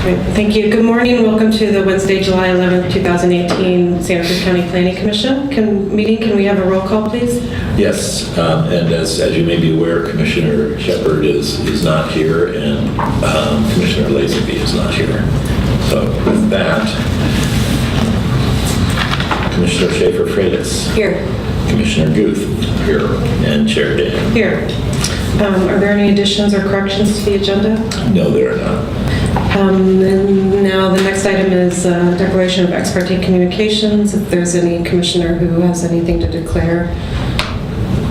Great. Thank you. Good morning. Welcome to the Wednesday, July 11th, 2018 Santa Cruz County Planning Commission meeting. Can we have a roll call, please? Yes, and as you may be aware, Commissioner Shepard is not here, and Commissioner Lazenby is not here. So with that, Commissioner Schaefer-Freitas. Here. Commissioner Guth. Here. And Chair Dan. Here. Are there any additions or corrections to the agenda? No, there are not. And now the next item is declaration of ex parte communications. If there's any commissioner who has anything to declare.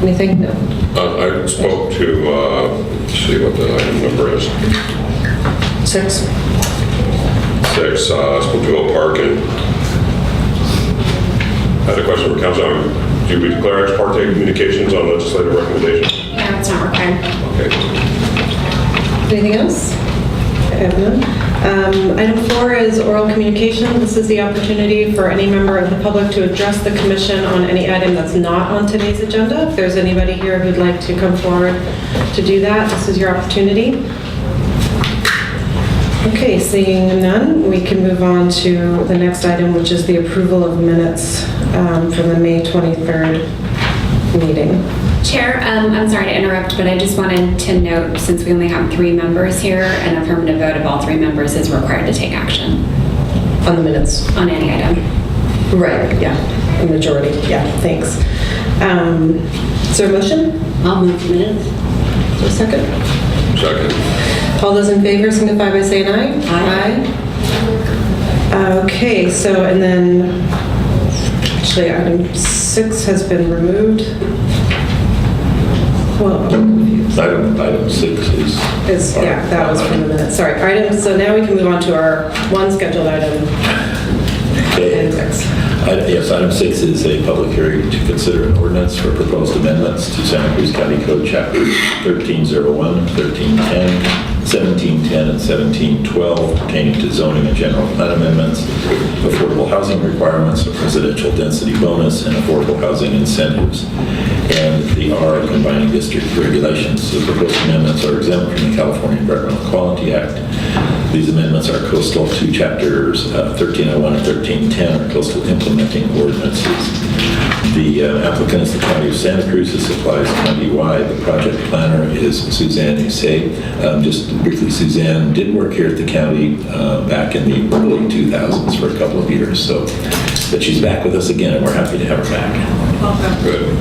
Anything? No. I spoke to, let's see what the item number is. 6. 6. I spoke to a parking. I had a question for council. Do we declare ex parte communications on legislative recommendation? Yeah, it's not required. Okay. Anything else? I have none. Item 4 is oral communication. This is the opportunity for any member of the public to address the commission on any item that's not on today's agenda. If there's anybody here who'd like to come forward to do that, this is your opportunity. Okay, seeing none, we can move on to the next item, which is the approval of minutes from the May 23rd meeting. Chair, I'm sorry to interrupt, but I just wanted to note, since we only have 3 members here, an affirmative vote of all 3 members is required to take action On the minutes. on any item. Right, yeah, a majority, yeah, thanks. Is there a motion? I'll move the minutes. Is there a second? Second. All those in favor signify by saying aye. Aye. Okay, so, and then, actually, item 6 has been removed. Well, Item 6 is... yeah, that was from the minutes. Sorry, items, so now we can move on to our one scheduled item. Okay. Item 6. Yes, item 6 is a public hearing to consider an ordinance for proposed amendments to Santa Cruz County Code Chapters 1301, 1310, 1710, and 1712 pertaining to zoning and general plan amendments, affordable housing requirements, a residential density bonus, and affordable housing incentives, and the R combining district regulations. The proposed amendments are exempt from the California Environmental Quality Act. These amendments are coastal to chapters 1301 and 1310 are coastal implementing ordinances. The applicant is the County of Santa Cruz. This applies county-wide. The project planner is Suzanne Hussein. Just briefly, Suzanne did work here at the county back in the early 2000s for a couple of years. So, but she's back with us again, and we're happy to have her back. Welcome. Good.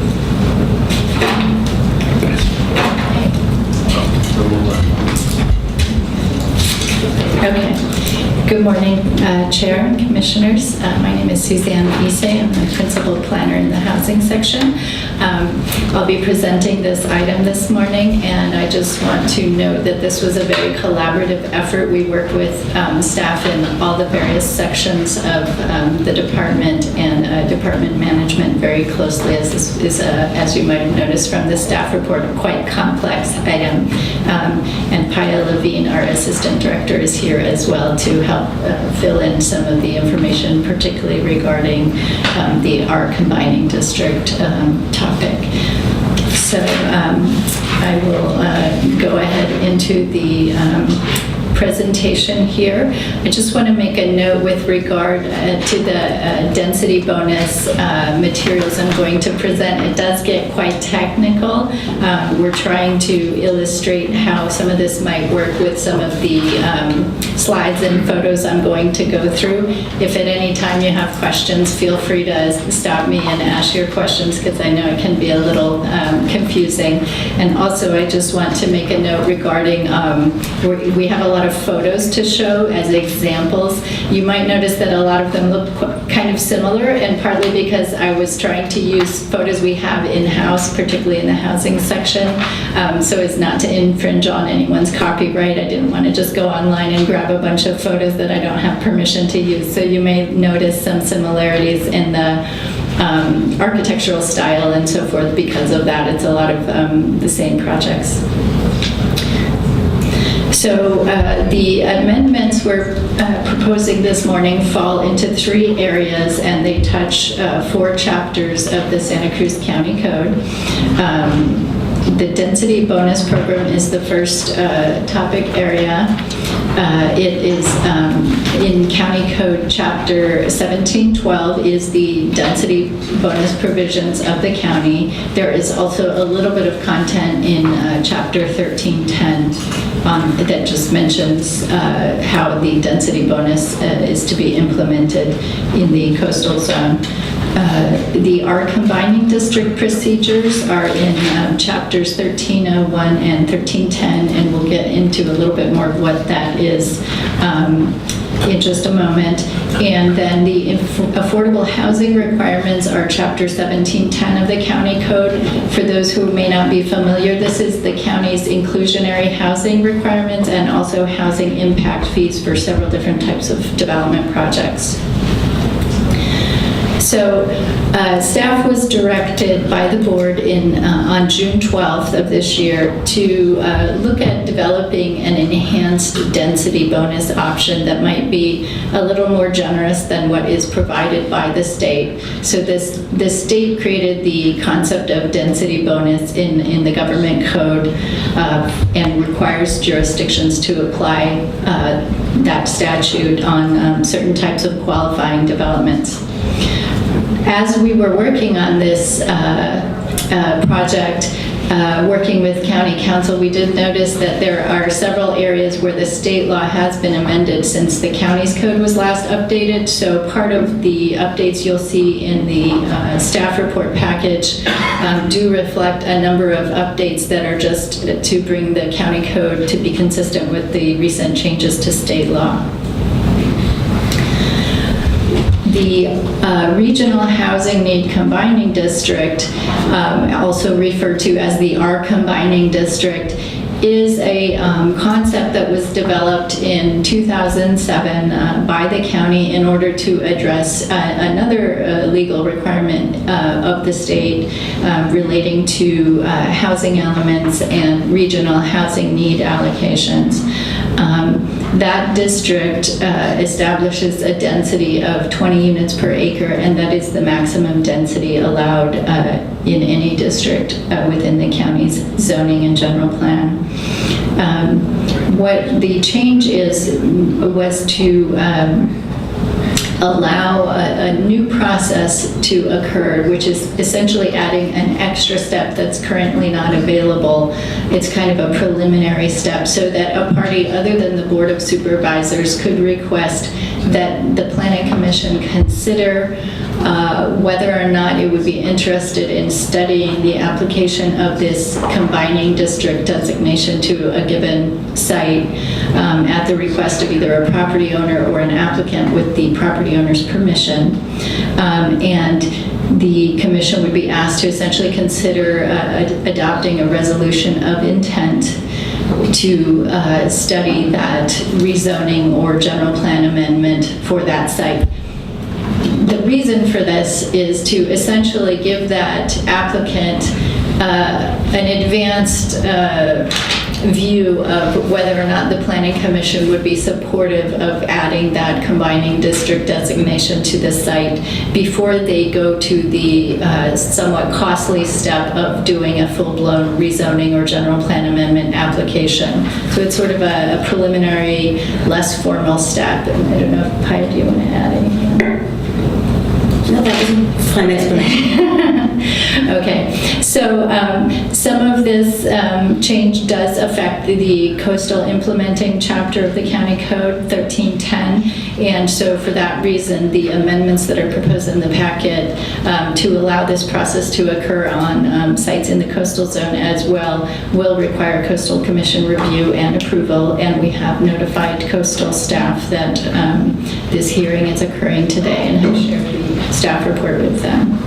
Okay. Good morning, Chair and Commissioners. My name is Suzanne Issei. I'm the Principal Planner in the Housing Section. I'll be presenting this item this morning, and I just want to note that this was a very collaborative effort. We worked with staff in all the various sections of the department and department management very closely, as this is, as you might have noticed from the staff report, a quite complex item. And Paya Levine, our Assistant Director, is here as well to help fill in some of the information, particularly regarding the R combining district topic. So I will go ahead into the presentation here. I just want to make a note with regard to the density bonus materials I'm going to present. It does get quite technical. We're trying to illustrate how some of this might work with some of the slides and photos I'm going to go through. If at any time you have questions, feel free to stop me and ask your questions, because I know it can be a little confusing. And also, I just want to make a note regarding, we have a lot of photos to show as examples. You might notice that a lot of them look kind of similar, and partly because I was trying to use photos we have in-house, particularly in the housing section, so as not to infringe on anyone's copyright. I didn't want to just go online and grab a bunch of photos that I don't have permission to use. So you may notice some similarities in the architectural style and so forth. Because of that, it's a lot of the same projects. So the amendments we're proposing this morning fall into 3 areas, and they touch 4 chapters of the Santa Cruz County Code. The density bonus program is the first topic area. It is in County Code Chapter 1712 is the density bonus provisions of the county. There is also a little bit of content in Chapter 1310 that just mentions how the density bonus is to be implemented in the coastal zone. The R combining district procedures are in chapters 1301 and 1310, and we'll get into a little bit more of what that is in just a moment. And then the affordable housing requirements are chapter 1710 of the county code. For those who may not be familiar, this is the county's inclusionary housing requirements and also housing impact fees for several different types of development projects. So staff was directed by the board on June 12th of this year to look at developing an enhanced density bonus option that might be a little more generous than what is provided by the state. So the state created the concept of density bonus in the government code and requires jurisdictions to apply that statute on certain types of qualifying developments. As we were working on this project, working with County Council, we did notice that there are several areas where the state law has been amended since the county's code was last updated. So part of the updates you'll see in the staff report package do reflect a number of updates that are just to bring the county code to be consistent with the recent changes to state law. The Regional Housing Need Combining District, also referred to as the R Combining District, is a concept that was developed in 2007 by the county in order to address another legal requirement of the state relating to housing elements and regional housing need allocations. That district establishes a density of 20 units per acre, and that is the maximum density allowed in any district within the county's zoning and general plan. What the change was to allow a new process to occur, which is essentially adding an extra step that's currently not available. It's kind of a preliminary step so that a party other than the Board of Supervisors could request that the Planning Commission consider whether or not it would be interested in studying the application of this combining district designation to a given site at the request of either a property owner or an applicant with the property owner's permission. And the commission would be asked to essentially consider adopting a resolution of intent to study that rezoning or general plan amendment for that site. The reason for this is to essentially give that applicant an advanced view of whether or not the Planning Commission would be supportive of adding that combining district designation to the site before they go to the somewhat costly step of doing a full-blown rezoning or general plan amendment application. So it's sort of a preliminary, less formal step. And I don't know if Paya, do you want to add anything? No, that was a fine explanation. Okay, so some of this change does affect the coastal implementing chapter of the county code 1310, and so for that reason the amendments that are proposed in the packet to allow this process to occur on sites in the coastal zone as well will require coastal commission review and approval, and we have notified coastal staff that this hearing is occurring today and have shared the staff report with them.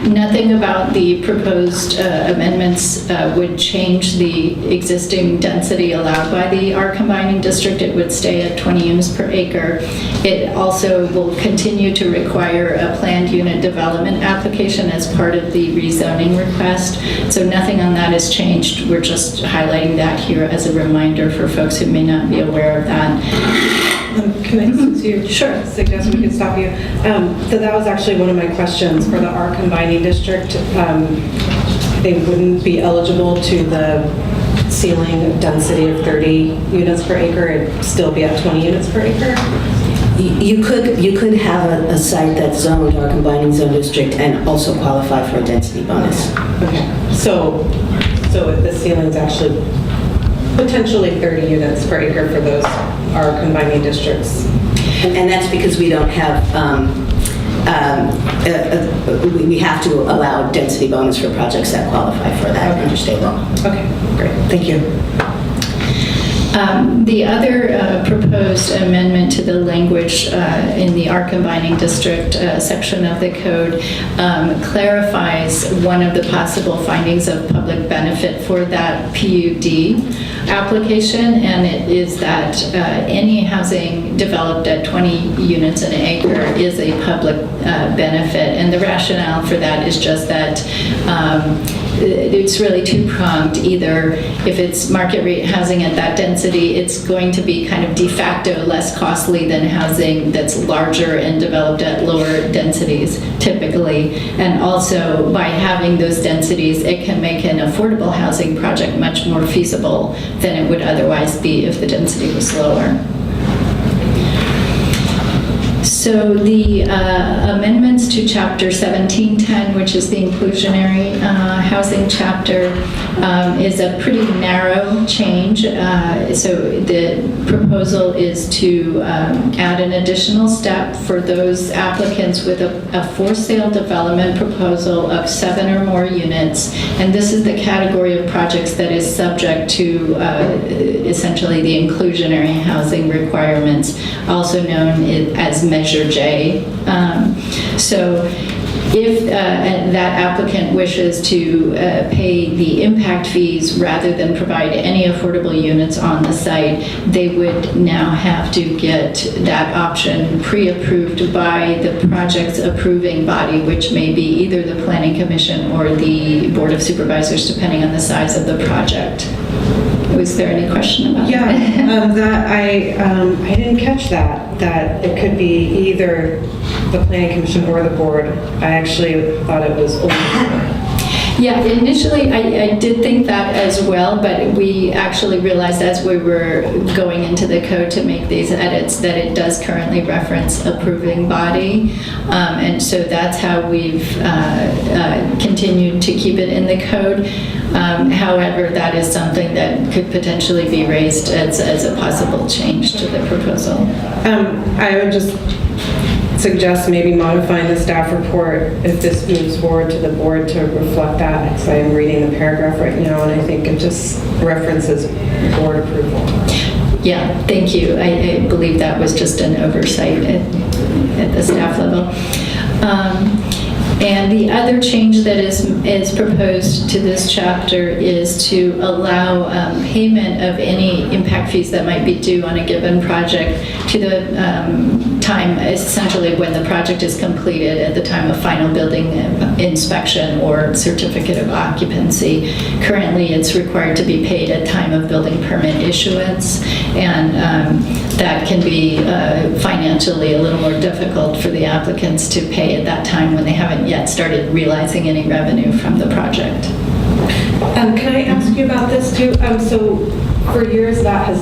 Nothing about the proposed amendments would change the existing density allowed by the R combining district. It would stay at 20 units per acre. It also will continue to require a planned unit development application as part of the rezoning request. So nothing on that has changed. We're just highlighting that here as a reminder for folks who may not be aware of that. Can I suggest we could stop you? So that was actually one of my questions for the R combining district. They wouldn't be eligible to the ceiling density of 30 units per acre, it'd still be at 20 units per acre? You could have a site that's zoned or combining zone district and also qualify for a density bonus. Okay, so the ceiling's actually potentially 30 units per acre for those our combining districts. And that's because we don't have, we have to allow density bonus for projects that qualify for that under state law. Okay, great, thank you. The other proposed amendment to the language in the R combining district section of the code clarifies one of the possible findings of public benefit for that PUD application, and it is that any housing developed at 20 units an acre is a public benefit. And the rationale for that is just that it's really two-pronged. Either if it's market rate housing at that density, it's going to be kind of de facto less costly than housing that's larger and developed at lower densities typically. And also by having those densities, it can make an affordable housing project much more feasible than it would otherwise be if the density was lower. So the amendments to Chapter 1710, which is the inclusionary housing chapter, is a pretty narrow change. So the proposal is to add an additional step for those applicants with a for-sale development proposal of 7 or more units. And this is the category of projects that is subject to essentially the inclusionary housing requirements, also known as Measure J. So if that applicant wishes to pay the impact fees rather than provide any affordable units on the site, they would now have to get that option pre-approved by the project's approving body, which may be either the Planning Commission or the Board of Supervisors, depending on the size of the project. Was there any question about that? That I didn't catch that it could be either the Planning Commission or the board. I actually thought it was only Yeah, initially I did think that as well, but we actually realized as we were going into the code to make these edits that it does currently reference approving body. And so that's how we've continued to keep it in the code. However, that is something that could potentially be raised as a possible change to the proposal. I would just suggest maybe modifying the staff report if this moves forward to the board to reflect that, because I am reading the paragraph right now and I think it just references board approval. Yeah, thank you. I believe that was just an oversight at the staff level. And the other change that is proposed to this chapter is to allow payment of any impact fees that might be due on a given project to the time, essentially when the project is completed, at the time of final building inspection or certificate of occupancy. Currently, it's required to be paid at time of building permit issuance, and that can be financially a little more difficult for the applicants to pay at that time when they haven't yet started realizing any revenue from the project. Can I ask you about this too? So for years that has,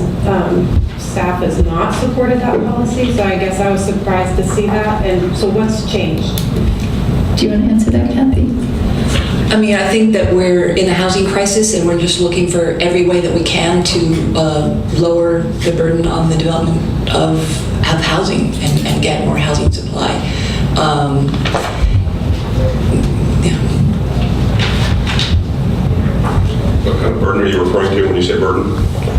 staff has not supported that policy, so I guess I was surprised to see that. And so what's changed? Do you want to answer that, Kathy? I mean, I think that we're in a housing crisis and we're just looking for every way that we can to lower the burden on the development of housing and get more housing supply. What kind of burden are you referring to when you say burden?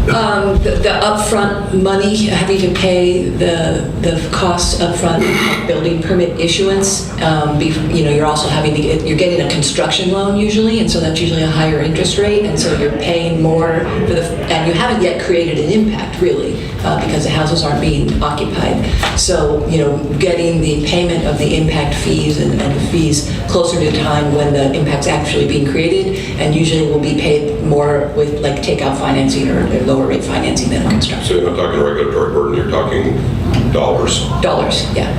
The upfront money, having to pay the costs upfront of building permit issuance. You're also having to you're getting a construction loan usually, and so that's usually a higher interest rate, and so you're paying more for and you haven't yet created an impact really because the houses aren't being occupied. So getting the payment of the impact fees and the fees closer to the time when the impact's actually being created, and usually will be paid more with like takeout financing or lower rate financing than a construction. So you're not talking regulatory burden, you're talking dollars. Dollars, yeah.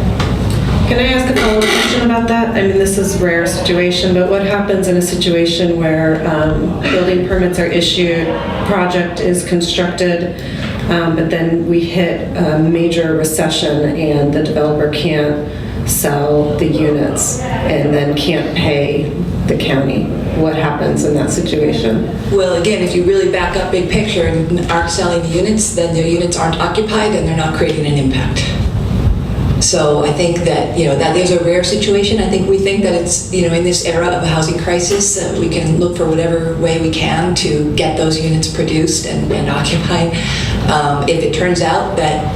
Can I ask a follow-up question about that? I mean, this is a rare situation, but what happens in a situation where building permits are issued, project is constructed, but then we hit a major recession and the developer can't sell the units and then can't pay the county? What happens in that situation? Well, again, if you really back up big picture and aren't selling the units, then their units aren't occupied and they're not creating an impact. So I think that, that is a rare situation. I think we think that it's, in this era of a housing crisis, we can look for whatever way we can to get those units produced and occupied. If it turns out that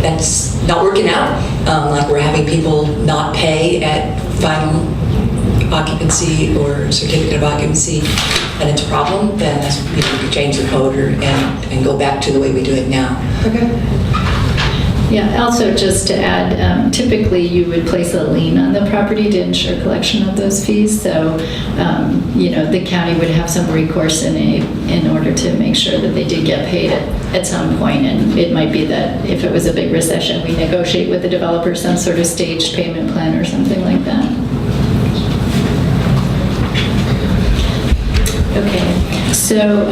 that's not working out, like we're having people not pay at final occupancy or certificate of occupancy, and it's a problem, then that's, we could change the code and go back to the way we do it now. Okay. Yeah, also just to add, typically you would place a lien on the property to ensure collection of those fees. So, the county would have some recourse in order to make sure that they did get paid at some point. And it might be that if it was a big recession, we negotiate with the developer some sort of staged payment plan or something like that. Okay, so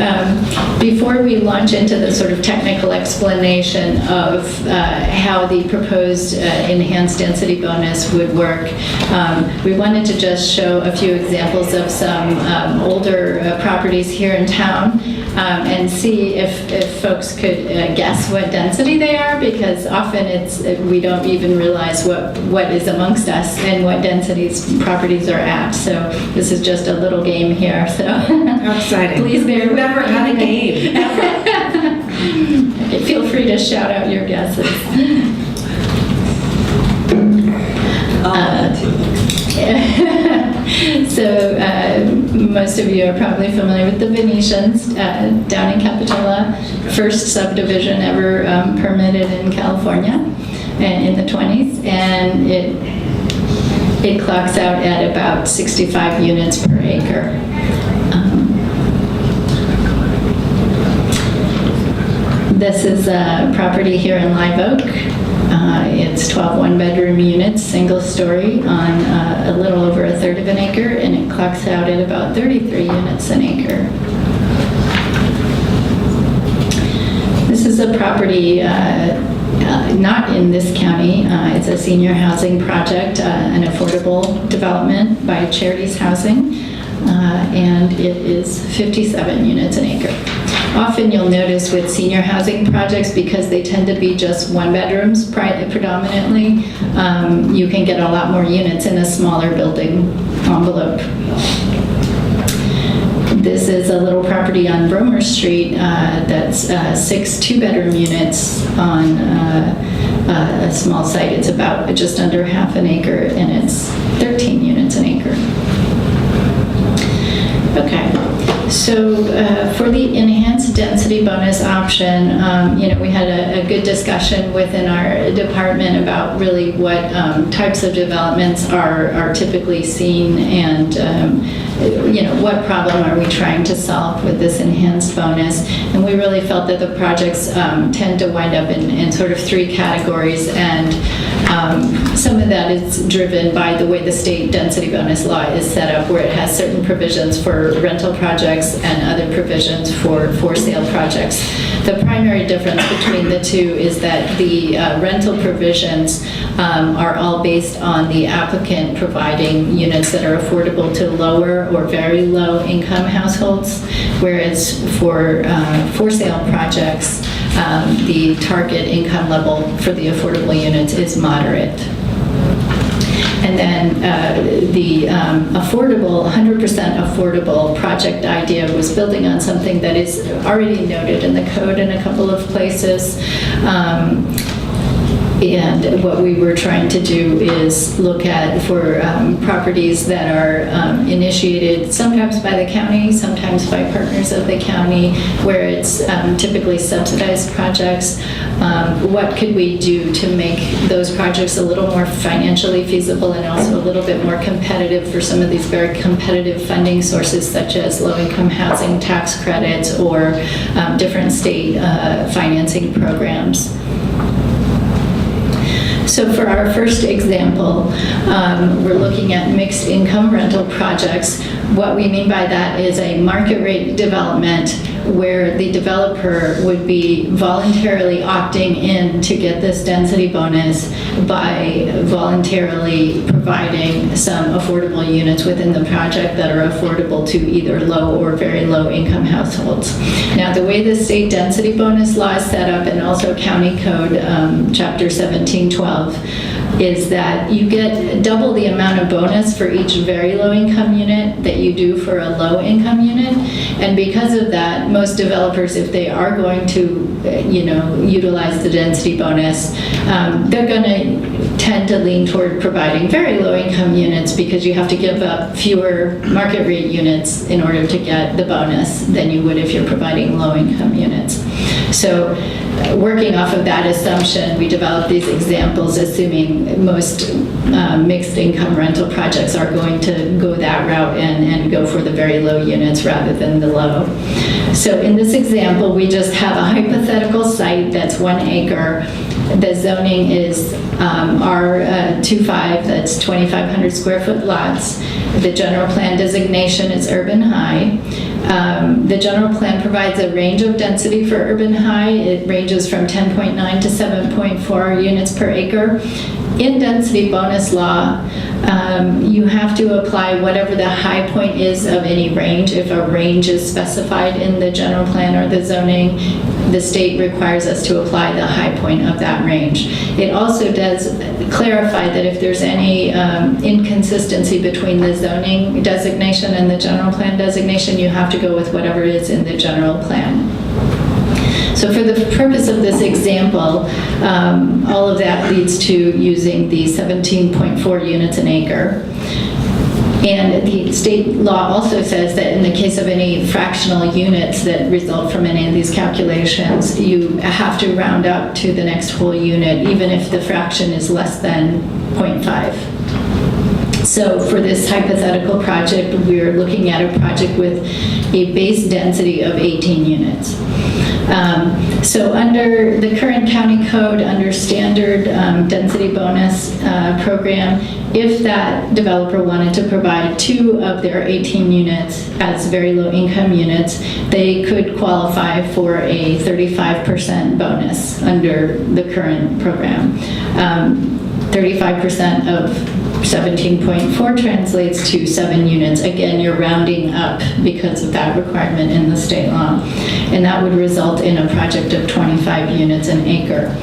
before we launch into the sort of technical explanation of how the proposed enhanced density bonus would work, we wanted to just show a few examples of some older properties here in town and see if folks could guess what density they are, because often we don't even realize what is amongst us and what densities properties are at. So this is just a little game here. So How exciting. please bear with me. Never had a game. Okay, feel free to shout out your guesses. So most of you are probably familiar with the Venetians down in Capitola, first subdivision ever permitted in California in the 20s, and it clocks out at about 65 units per acre. This is a property here in Live Oak. It's 12 one-bedroom units, single story, on a little over a third of an acre, and it clocks out at about 33 units an acre. This is a property not in this county. It's a senior housing project, an affordable development by Charities Housing, and it is 57 units an acre. Often you'll notice with senior housing projects, because they tend to be just one bedrooms predominantly, you can get a lot more units in a smaller building envelope. This is a little property on Bromer Street that's 6 two-bedroom units on a small site. It's about just under half an acre, and it's 13 units an acre. Okay. So for the enhanced density bonus option, we had a good discussion within our department about really what types of developments are typically seen, and what problem are we trying to solve with this enhanced bonus. And we really felt that the projects tend to wind up in sort of 3 categories, and some of that is driven by the way the state density bonus law is set up, where it has certain provisions for rental projects and other provisions for sale projects. The primary difference between the two is that the rental provisions are all based on the applicant providing units that are affordable to lower or very low income households, whereas for sale projects, the target income level for the affordable units is moderate. And then the affordable, 100% affordable project idea was building on something that is already noted in the code in a couple of places. And what we were trying to do is look at for properties that are initiated sometimes by the county, sometimes by partners of the county, where it's typically subsidized projects. What could we do to make those projects a little more financially feasible and also a little bit more competitive for some of these very competitive funding sources, such as low-income housing tax credits or different state financing programs. So for our first example, we're looking at mixed income rental projects. What we mean by that is a market rate development where the developer would be voluntarily opting in to get this density bonus by voluntarily providing some affordable units within the project that are affordable to either low or very low income households. Now, the way the state density bonus law is set up, and also County Code Chapter 1712, is that you get double the amount of bonus for each very low income unit that you do for a low income unit. And because of that, most developers, if they are going to, utilize the density bonus, they're going to tend to lean toward providing very low income units because you have to give up fewer market rate units in order to get the bonus than you would if you're providing low income units. So working off of that assumption, we developed these examples assuming most mixed income rental projects are going to go that route and go for the very low units rather than the low. So in this example, we just have a hypothetical site that's 1 acre. The zoning is R25, that's 2,500 square foot lots. The general plan designation is urban high. The general plan provides a range of density for urban high. It ranges from 10.9 to 7.4 units per acre. In density bonus law, you have to apply whatever the high point is of any range. If a range is specified in the general plan or the zoning, the state requires us to apply the high point of that range. It also does clarify that if there's any inconsistency between the zoning designation and the general plan designation, you have to go with whatever is in the general plan. So for the purpose of this example, all of that leads to using the 17.4 units an acre. And the state law also says that in the case of any fractional units that result from any of these calculations, you have to round up to the next whole unit, even if the fraction is less than 0.5. So for this hypothetical project, we're looking at a project with a base density of 18 units. So under the current county code, under standard density bonus program, if that developer wanted to provide 2 of their 18 units as very low income units, they could qualify for a 35% bonus under the current program. 35% of 17.4 translates to 7 units. Again, you're rounding up because of that requirement in the state law. And that would result in a project of 25 units an acre.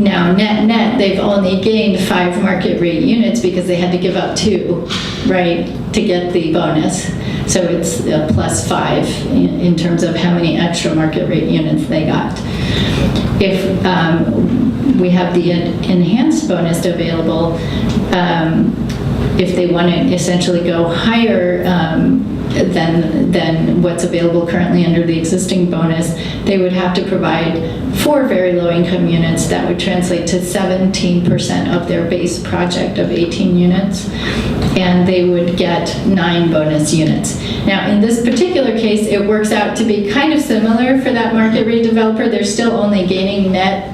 Now, net, they've only gained 5 market rate units because they had to give up 2, right, to get the bonus. So it's a plus 5 in terms of how many extra market rate units they got. If we have the enhanced bonus available, if they want to essentially go higher than what's available currently under the existing bonus, they would have to provide 4 very low income units. That would translate to 17% of their base project of 18 units, and they would get 9 bonus units. Now, in this particular case, it works out to be kind of similar for that market rate developer. They're still only gaining net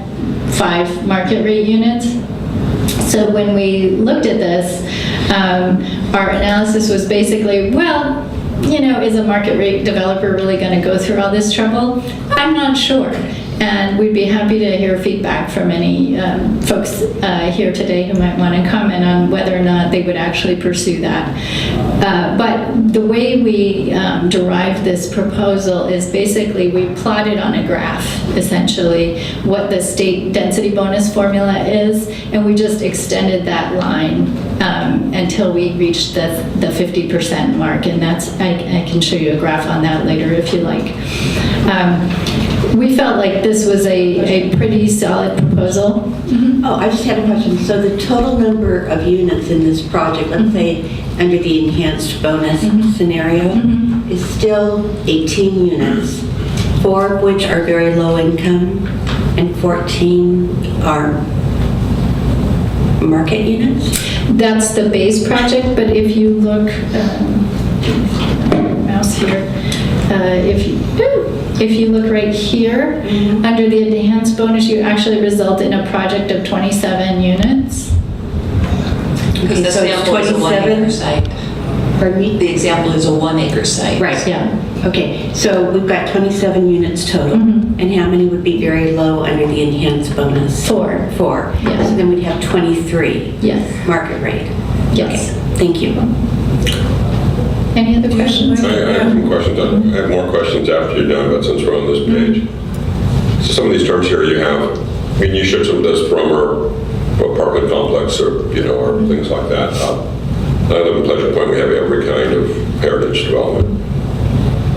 5 market rate units. So when we looked at this, our analysis was basically, well, is a market rate developer really going to go through all this trouble? I'm not sure. And we'd be happy to hear feedback from any folks here today who might want to comment on whether or not they would actually pursue that. But the way we derived this proposal is basically we plotted on a graph, essentially, what the state density bonus formula is, and we just extended that line until we reached the 50% mark. And that's, I can show you a graph on that later if you like. We felt like this was a pretty solid proposal. Mm-hmm. Oh, I just had a question. So the total number of units in this project, let's say under the enhanced bonus scenario, is still 18 units, 4 of which are very low income and 14 are market units? That's the base project, but if you look, mouse here, if you, if you look right here, under the enhanced bonus, you actually result in a project of 27 units. Because the so it's example is a 1-acre 27? site. Pardon me? The example is a 1-acre site. Right. Yeah. Okay, so we've got 27 units total. And how many would be very low under the enhanced bonus? 4. 4. Yes. So then we'd have 23. Yes. Market rate. Yes. Okay, thank you. Any other questions? I have some questions. I have more questions after you're done, but since we're on this page. So some of these terms here you have, I mean, you showed some of this from our apartment complex or, or things like that. I live in Pleasure Point, we have every kind of heritage development.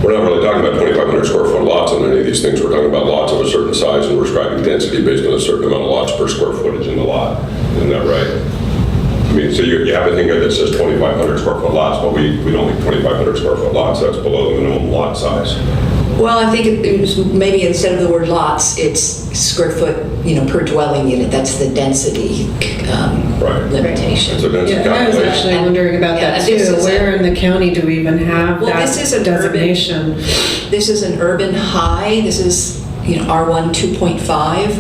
We're not really talking about 2,500 square foot lots on any of these things. We're talking about lots of a certain size and we're describing density based on a certain amount of lots per square footage in the lot. Isn't that right? I mean, so you have a thing here that says 2,500 square foot lots, but we don't make 2,500 square foot lots. That's below the minimum lot size. Well, I think it was maybe instead of the word lots, it's square foot, per dwelling unit. That's the density Right. limitation. So density Yeah, I was calculation. actually wondering about Yeah, that this too. is Where in the county do we even have Well, that this is an designation? This is an urban high. This is, R1 2.5.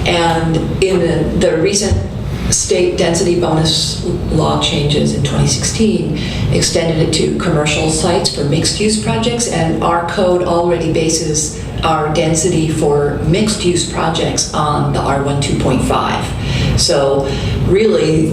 And in the recent state density bonus law changes in 2016, extended it to commercial sites for mixed-use projects, and our code already bases our density for mixed-use projects on the R1 2.5. So really,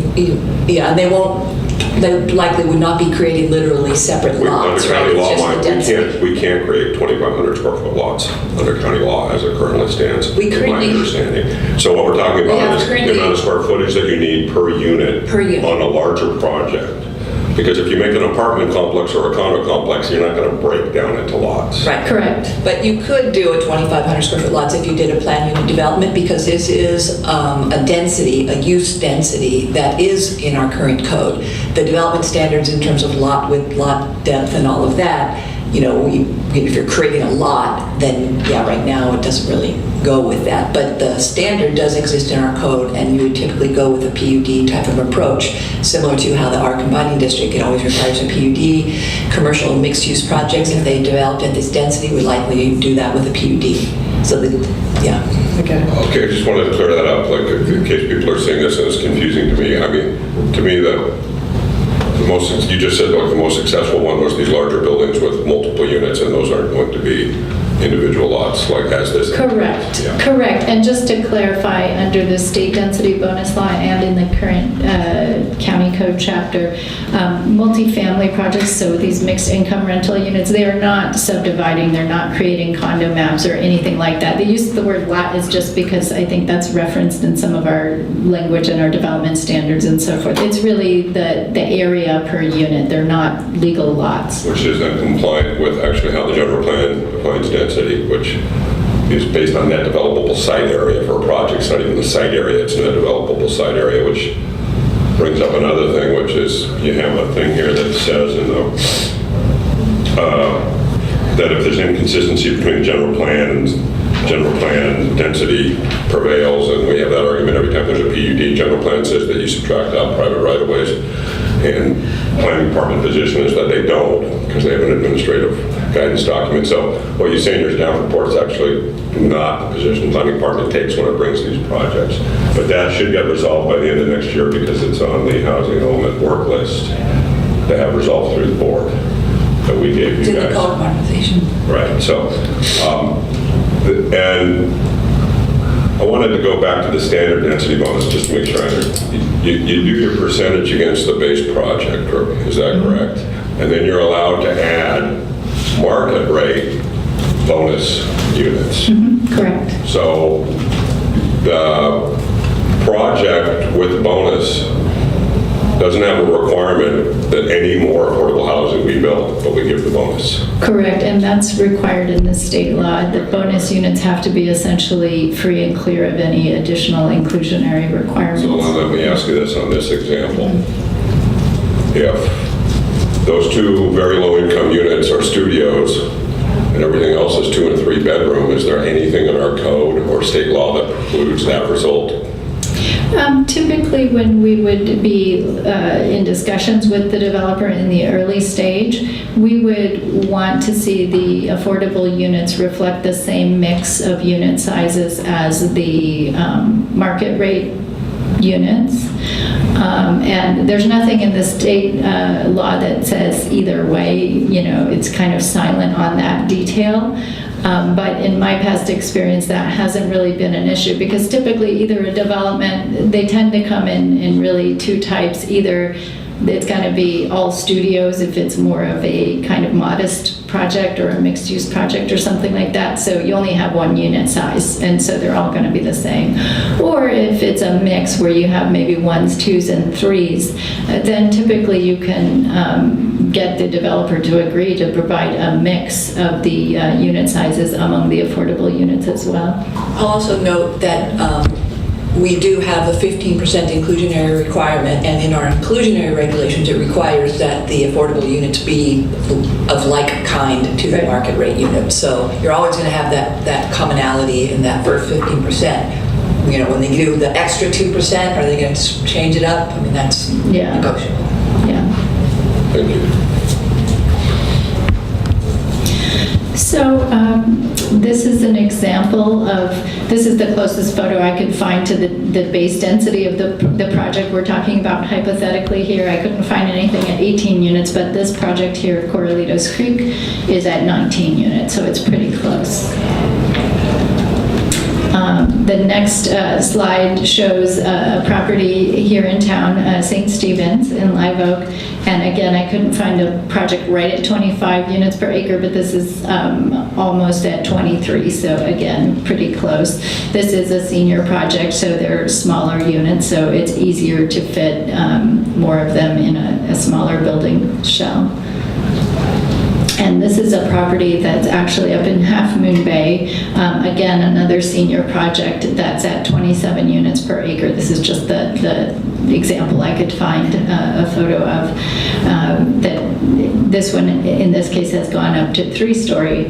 they likely would not be creating literally separate Under lots, right? county It's law, just the Mike, density. we can't create 2,500 square foot lots under county law as it currently stands, We in my currently- understanding. So what we're talking We have about is the currently- amount of square footage that you need per unit Per unit. on a larger project. Because if you make an apartment complex or a condo complex, you're not going to break down into lots. Right. Correct. But you could do a 2,500 square foot lots if you did a planned unit development, because this is a density, a use density that is in our current code. The development standards in terms of lot width, lot depth, and all of that, if you're creating a lot, then yeah, right now it doesn't really go with that. But the standard does exist in our code, and you would typically go with a PUD type of approach, similar to how our combining district, it always requires a PUD. Commercial mixed-use projects, if they developed at this density, would likely do that with a PUD. So yeah. Okay. Okay, I just wanted to clear that up, like in case people are seeing this and it's confusing to me. I mean, to me, you just said like the most successful one was these larger buildings with multiple units, and those aren't going to be individual lots like as this. Correct, Yeah. correct. And just to clarify, under the state density bonus law and in the current county code chapter, multifamily projects, so these mixed income rental units, they are not subdividing, they're not creating condo maps or anything like that. The use of the word lot is just because I think that's referenced in some of our language and our development standards and so forth. It's really the area per unit, they're not legal lots. Which is then compliant with actually how the general plan defines density, which is based on net developable site area for a project. It's not even the site area, it's net developable site area, which brings up another thing, which is you have a thing here that says in the that if there's inconsistency between the general plan and density prevails, and we have that argument every time there's a PUD. General plan says that you subtract out private right-of-ways, and planning department position is that they don't, because they have an administrative guidance document. So what you're saying, your staff report is actually not the position planning department takes when it brings these projects. But that should get resolved by the end of next year, because it's on the housing element work list to have resolved through the board that we gave you It's in the guys. code modernization. Right, so, and I wanted to go back to the standard density bonus, just to make sure you do your percentage against the base project, is that correct? And then you're allowed to add market rate bonus units. Correct. So the project with bonus doesn't have a requirement that any more affordable housing be built, but we give the bonus. Correct, and that's required in the state law. The bonus units have to be essentially free and clear of any additional inclusionary requirements. So let me ask you this on this example. If those two very low income units are studios and everything else is 2 and 3 bedroom, is there anything in our code or state law that precludes that result? Typically, when we would be in discussions with the developer in the early stage, we would want to see the affordable units reflect the same mix of unit sizes as the market rate units. And there's nothing in the state law that says either way, it's kind of silent on that detail. But in my past experience, that hasn't really been an issue, because typically either a development, they tend to come in really two types. Either it's going to be all studios if it's more of a kind of modest project or a mixed-use project or something like that. So you only have one unit size, and so they're all going to be the same. Or if it's a mix where you have maybe 1s, 2s, and 3s, then typically you can get the developer to agree to provide a mix of the unit sizes among the affordable units as well. I'll also note that we do have a 15% inclusionary requirement, and in our inclusionary regulations, it requires that the affordable units be of like kind to the market rate unit. So you're always going to have that commonality in that first 15%. When they do the extra 2%, are they going to change it up? I mean, that's negotiable. Yeah. Thank you. So this is an example of, this is the closest photo I could find to the base density of the project we're talking about hypothetically here. I couldn't find anything at 18 units, but this project here, Corralitos Creek, is at 19 units, so it's pretty close. The next slide shows a property here in town, St. Stephen's in Live Oak. And again, I couldn't find a project right at 25 units per acre, but this is almost at 23. So again, pretty close. This is a senior project, so they're smaller units, so it's easier to fit more of them in a smaller building shell. And this is a property that's actually up in Half Moon Bay. Again, another senior project that's at 27 units per acre. This is just the example I could find a photo of. That this one, in this case, has gone up to 3-story,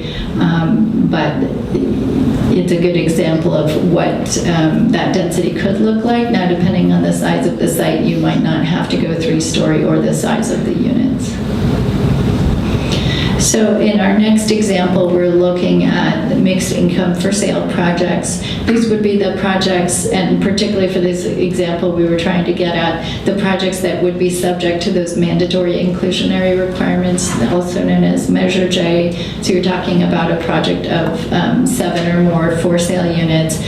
but it's a good example of what that density could look like. Now, depending on the size of the site, you might not have to go 3-story or the size of the units. So in our next example, we're looking at mixed income for sale projects. These would be the projects, and particularly for this example, we were trying to get at the projects that would be subject to those mandatory inclusionary requirements, also known as Measure J. So you're talking about a project of 7 or more for sale units.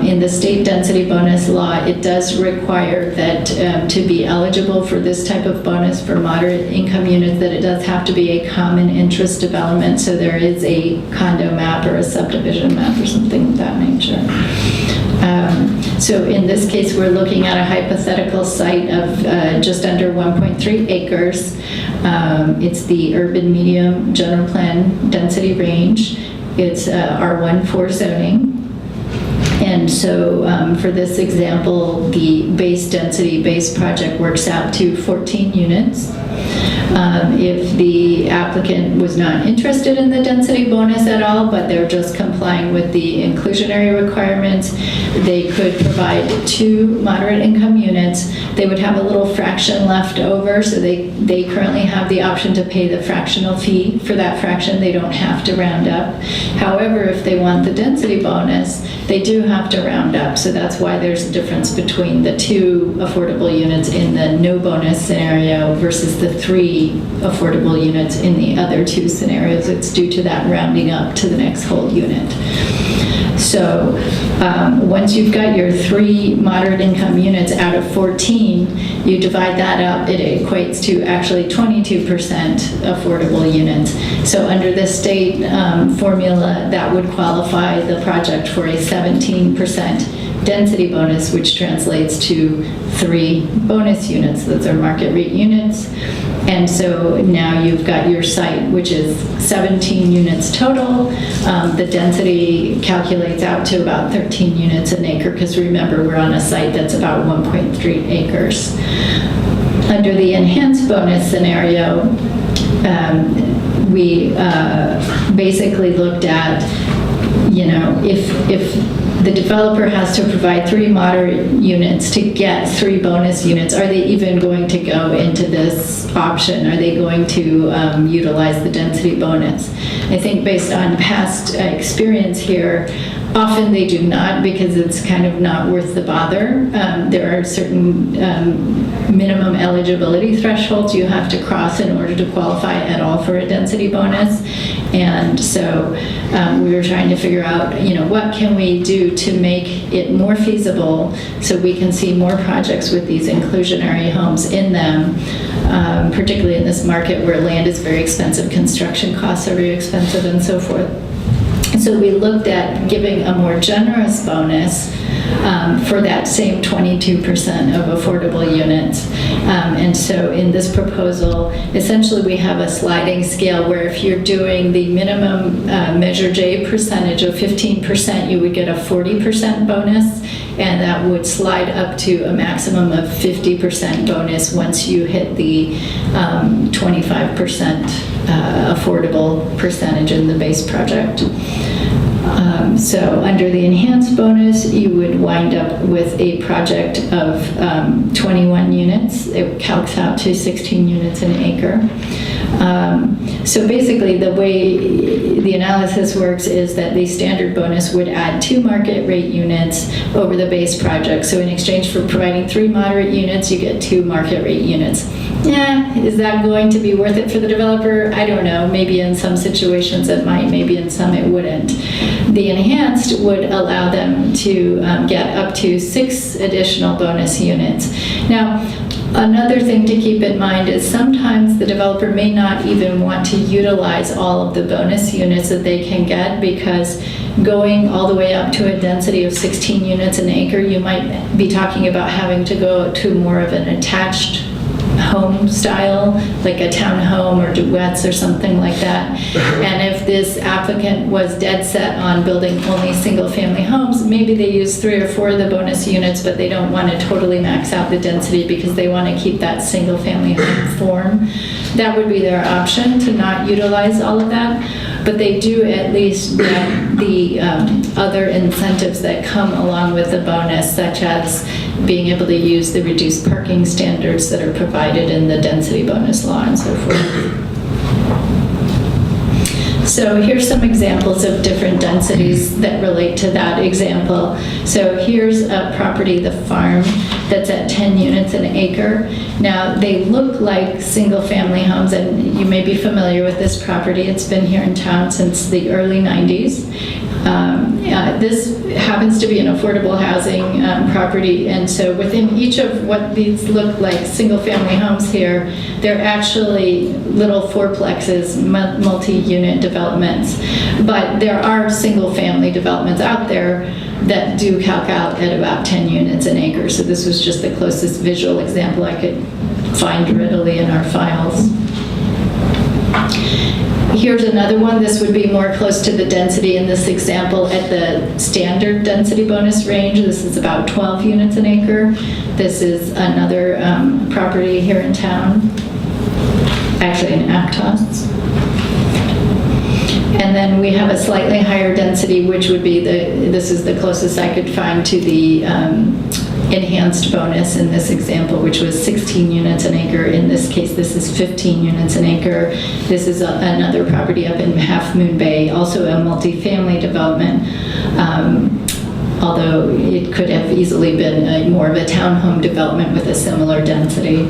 In the state density bonus law, it does require that to be eligible for this type of bonus for moderate income units, that it does have to be a common interest development, so there is a condo map or a subdivision map or something of that nature. So in this case, we're looking at a hypothetical site of just under 1.3 acres. It's the urban medium general plan density range. It's R14 zoning. And so for this example, the base density base project works out to 14 units. If the applicant was not interested in the density bonus at all, but they're just complying with the inclusionary requirements, they could provide 2 moderate income units. They would have a little fraction left over, so they currently have the option to pay the fractional fee for that fraction. They don't have to round up. However, if they want the density bonus, they do have to round up. So that's why there's a difference between the 2 affordable units in the no bonus scenario versus the 3 affordable units in the other 2 scenarios. It's due to that rounding up to the next whole unit. So once you've got your 3 moderate income units out of 14, you divide that up, it equates to actually 22% affordable units. So under the state formula, that would qualify the project for a 17% density bonus, which translates to 3 bonus units. Those are market rate units. And so now you've got your site, which is 17 units total. The density calculates out to about 13 units an acre, because remember, we're on a site that's about 1.3 acres. Under the enhanced bonus scenario, we basically looked at if the developer has to provide 3 moderate units to get 3 bonus units, are they even going to go into this option? Are they going to utilize the density bonus? I think based on past experience here, often they do not, because it's kind of not worth the bother. There are certain minimum eligibility thresholds you have to cross in order to qualify at all for a density bonus. And so we were trying to figure out, what can we do to make it more feasible so we can see more projects with these inclusionary homes in them, particularly in this market where land is very expensive, construction costs are very expensive, and so forth. So we looked at giving a more generous bonus for that same 22% of affordable units. And so in this proposal, essentially we have a sliding scale where if you're doing the minimum Measure J percentage of 15%, you would get a 40% bonus, and that would slide up to a maximum of 50% bonus once you hit the 25% affordable percentage in the base project. So under the enhanced bonus, you would wind up with a project of 21 units. It calcs out to 16 units an acre. So basically the way the analysis works is that the standard bonus would add 2 market rate units over the base project. So in exchange for providing 3 moderate units, you get 2 market rate units. Is that going to be worth it for the developer? I don't know. Maybe in some situations it might, maybe in some it wouldn't. The enhanced would allow them to get up to 6 additional bonus units. Now, another thing to keep in mind is sometimes the developer may not even want to utilize all of the bonus units that they can get, because going all the way up to a density of 16 units an acre, you might be talking about having to go to more of an attached home style, like a townhome or duets or something like that. And if this applicant was dead set on building only single-family homes, maybe they use 3 or 4 of the bonus units, but they don't want to totally max out the density because they want to keep that single-family home form. That would be their option, to not utilize all of that. But they do at least get the other incentives that come along with the bonus, such as being able to use the reduced parking standards that are provided in the density bonus law and so forth. So here's some examples of different densities that relate to that example. So here's a property, the farm, that's at 10 units an acre. Now, they look like single-family homes, and you may be familiar with this property. It's been here in town since the early 90s. This happens to be an affordable housing property, and so within each of what these look like single-family homes here, they're actually little fourplexes, multi-unit developments. But there are single-family developments out there that do calc out at about 10 units an acre. So this was just the closest visual example I could find readily in our files. Here's another one. This would be more close to the density in this example at the standard density bonus range. This is about 12 units an acre. This is another property here in town, actually in Aptos. And then we have a slightly higher density, which would be this is the closest I could find to the enhanced bonus in this example, which was 16 units an acre. In this case, this is 15 units an acre. This is another property up in Half Moon Bay, also a multifamily development, although it could have easily been more of a townhome development with a similar density.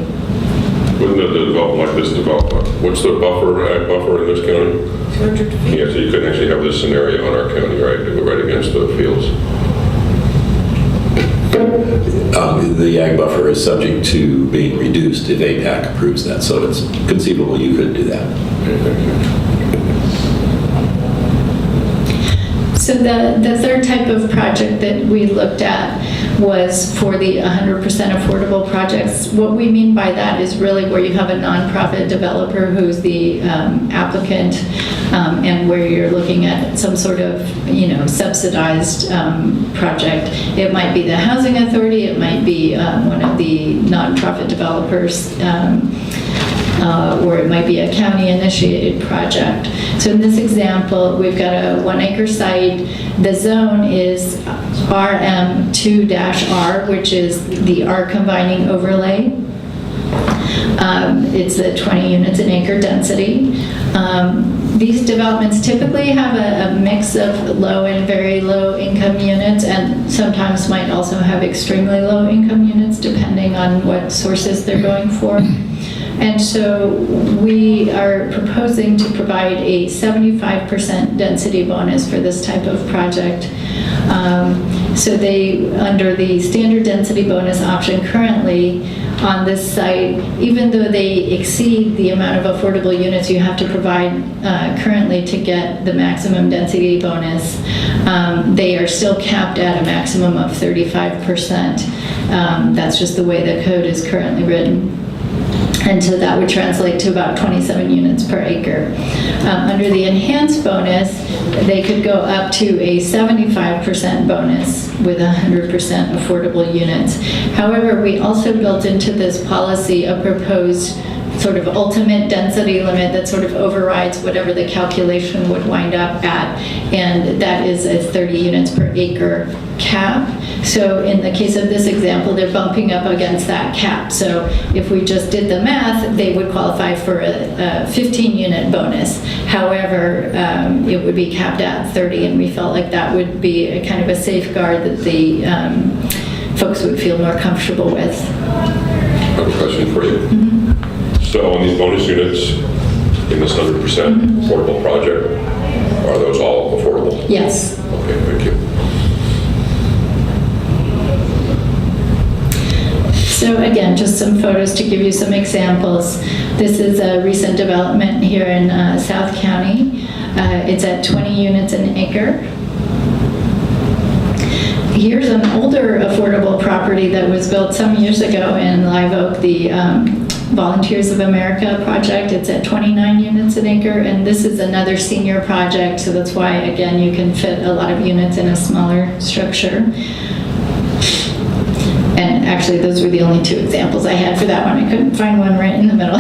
Wouldn't a development like this develop? What's the buffer in this county? 200 feet. Yeah, so you couldn't actually have this scenario in our county, right? To go right against the fields. The ag buffer is subject to being reduced if APAC approves that, so it's conceivable you could do that. So the third type of project that we looked at was for the 100% affordable projects. What we mean by that is really where you have a nonprofit developer who's the applicant, and where you're looking at some sort of, subsidized project. It might be the housing authority, it might be one of the nonprofit developers. or it might be a county-initiated project. So in this example, we've got a 1 acre site. The zone is RM2-R, which is the R combining overlay. It's the 20 units an acre density. These developments typically have a mix of low and very low income units, and sometimes might also have extremely low income units depending on what sources they're going for. And so we are proposing to provide a 75% density bonus for this type of project. So they, under the standard density bonus option currently on this site, even though they exceed the amount of affordable units you have to provide currently to get the maximum density bonus, they are still capped at a maximum of 35%. That's just the way the code is currently written. And so that would translate to about 27 units per acre. Under the enhanced bonus, they could go up to a 75% bonus with 100% affordable units. However, we also built into this policy a proposed sort of ultimate density limit that sort of overrides whatever the calculation would wind up at, and that is a 30 units per acre cap. So in the case of this example, they're bumping up against that cap. So if we just did the math, they would qualify for a 15 unit bonus. However, it would be capped at 30, and we felt like that would be a kind of a safeguard that the folks would feel more comfortable with. I have a question for you. So on these bonus units in this 100% affordable project, are those all affordable? Yes. Okay, thank you. So again, just some photos to give you some examples. This is a recent development here in South County. It's at 20 units an acre. Here's an older affordable property that was built some years ago in Live Oak, the Volunteers of America project. It's at 29 units an acre, and this is another senior project, so that's why, again, you can fit a lot of units in a smaller structure. And actually, those were the only two examples I had for that one. I couldn't find one right in the middle.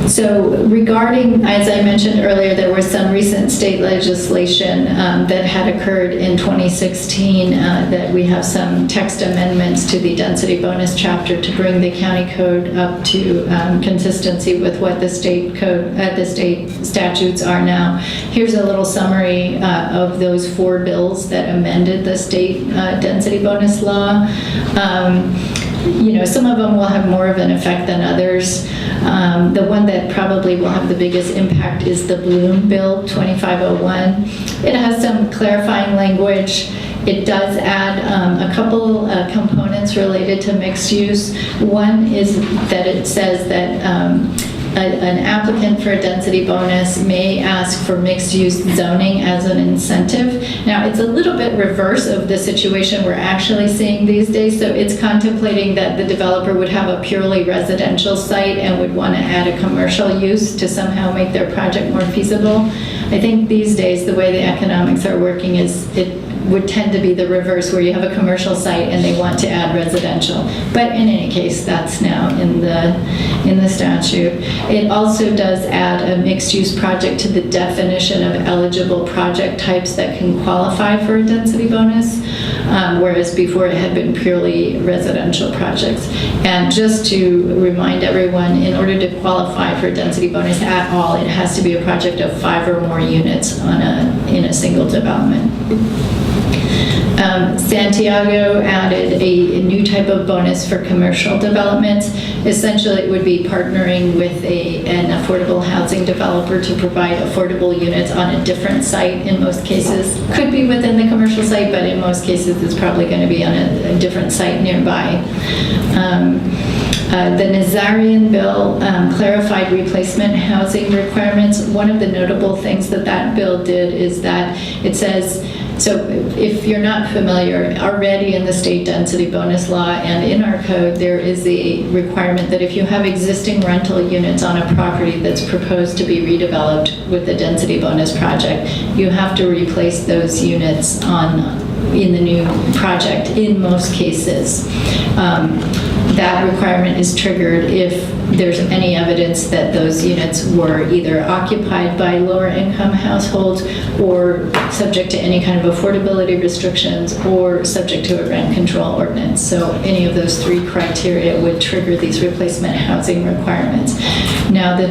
So regarding, as I mentioned earlier, there was some recent state legislation that had occurred in 2016 that we have some text amendments to the density bonus chapter to bring the county code up to consistency with what the state code, the state statutes are now. Here's a little summary of those 4 bills that amended the state density bonus law. You know, some of them will have more of an effect than others. The one that probably will have the biggest impact is the Bloom Bill 2501. It has some clarifying language. It does add a couple components related to mixed use. One is that it says that an applicant for a density bonus may ask for mixed-use zoning as an incentive. Now, it's a little bit reverse of the situation we're actually seeing these days, so it's contemplating that the developer would have a purely residential site and would want to add a commercial use to somehow make their project more feasible. I think these days, the way the economics are working is it would tend to be the reverse, where you have a commercial site and they want to add residential. But in any case, that's now in the statute. It also does add a mixed-use project to the definition of eligible project types that can qualify for a density bonus, whereas before it had been purely residential projects. And just to remind everyone, in order to qualify for a density bonus at all, it has to be a project of 5 or more units in a single development. Santiago added a new type of bonus for commercial developments. Essentially, it would be partnering with an affordable housing developer to provide affordable units on a different site in most cases. Could be within the commercial site, but in most cases, it's probably going to be on a different site nearby. The Nazarian bill clarified replacement housing requirements. One of the notable things that bill did is that it says, so if you're not familiar, already in the state density bonus law and in our code, there is a requirement that if you have existing rental units on a property that's proposed to be redeveloped with a density bonus project, you have to replace those units in the new project in most cases. that requirement is triggered if there's any evidence that those units were either occupied by lower income households or subject to any kind of affordability restrictions or subject to a rent control ordinance. So any of those three criteria would trigger these replacement housing requirements. Now, the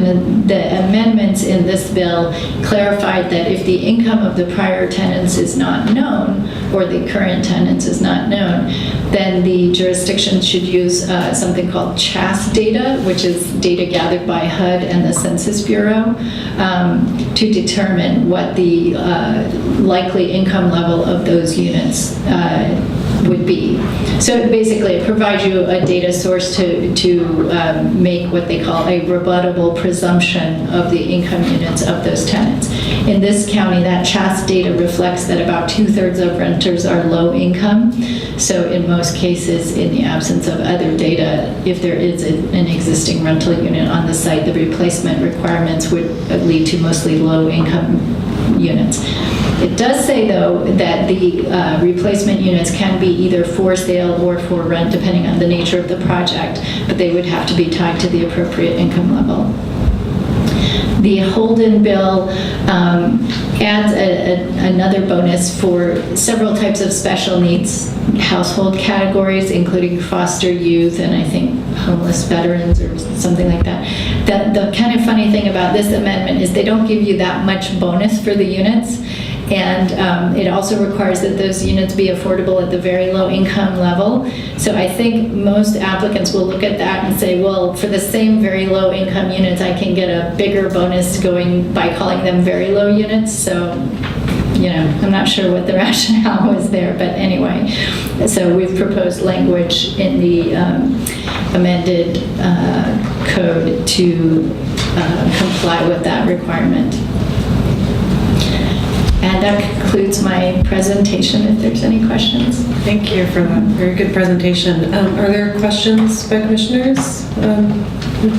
amendments in this bill clarified that if the income of the prior tenants is not known or the current tenants is not known, then the jurisdiction should use something called CHAS data, which is data gathered by HUD and the Census Bureau, to determine what the likely income level of those units would be. So basically, it provides you a data source to make what they call a rebuttable presumption of the income units of those tenants. In this county, that CHAS data reflects that about 2/3 of renters are low income. So in most cases, in the absence of other data, if there is an existing rental unit on the site, the replacement requirements would lead to mostly low income units. It does say, though, that the replacement units can be either for sale or for rent, depending on the nature of the project, but they would have to be tied to the appropriate income level. The Holden bill adds another bonus for several types of special needs household categories, including foster youth and I think homeless veterans or something like that. The kind of funny thing about this amendment is they don't give you that much bonus for the units. And it also requires that those units be affordable at the very low income level. So I think most applicants will look at that and say, well, for the same very low income units, I can get a bigger bonus going by calling them very low units. So, you know, I'm not sure what the rationale was there, but anyway. So we've proposed language in the amended code to comply with that requirement. And that concludes my presentation, if there's any questions. Thank you for that very good presentation. Are there questions by commissioners?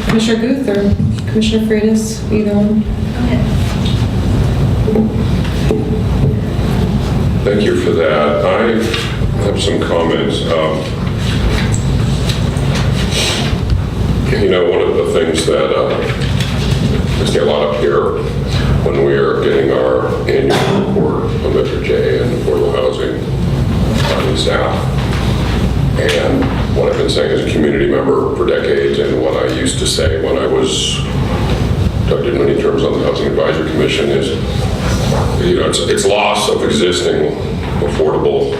Commissioner Guth or Commissioner Freitas, either one? Go ahead. Thank you for that. I have some comments. You know, one of the things that I see a lot up here when we are getting our annual report from Mr. J and Affordable Housing on staff. And what I've been saying as a community member for decades, and what I used to say when I was did many terms on the Housing Advisory Commission is, you know, it's loss of existing affordable,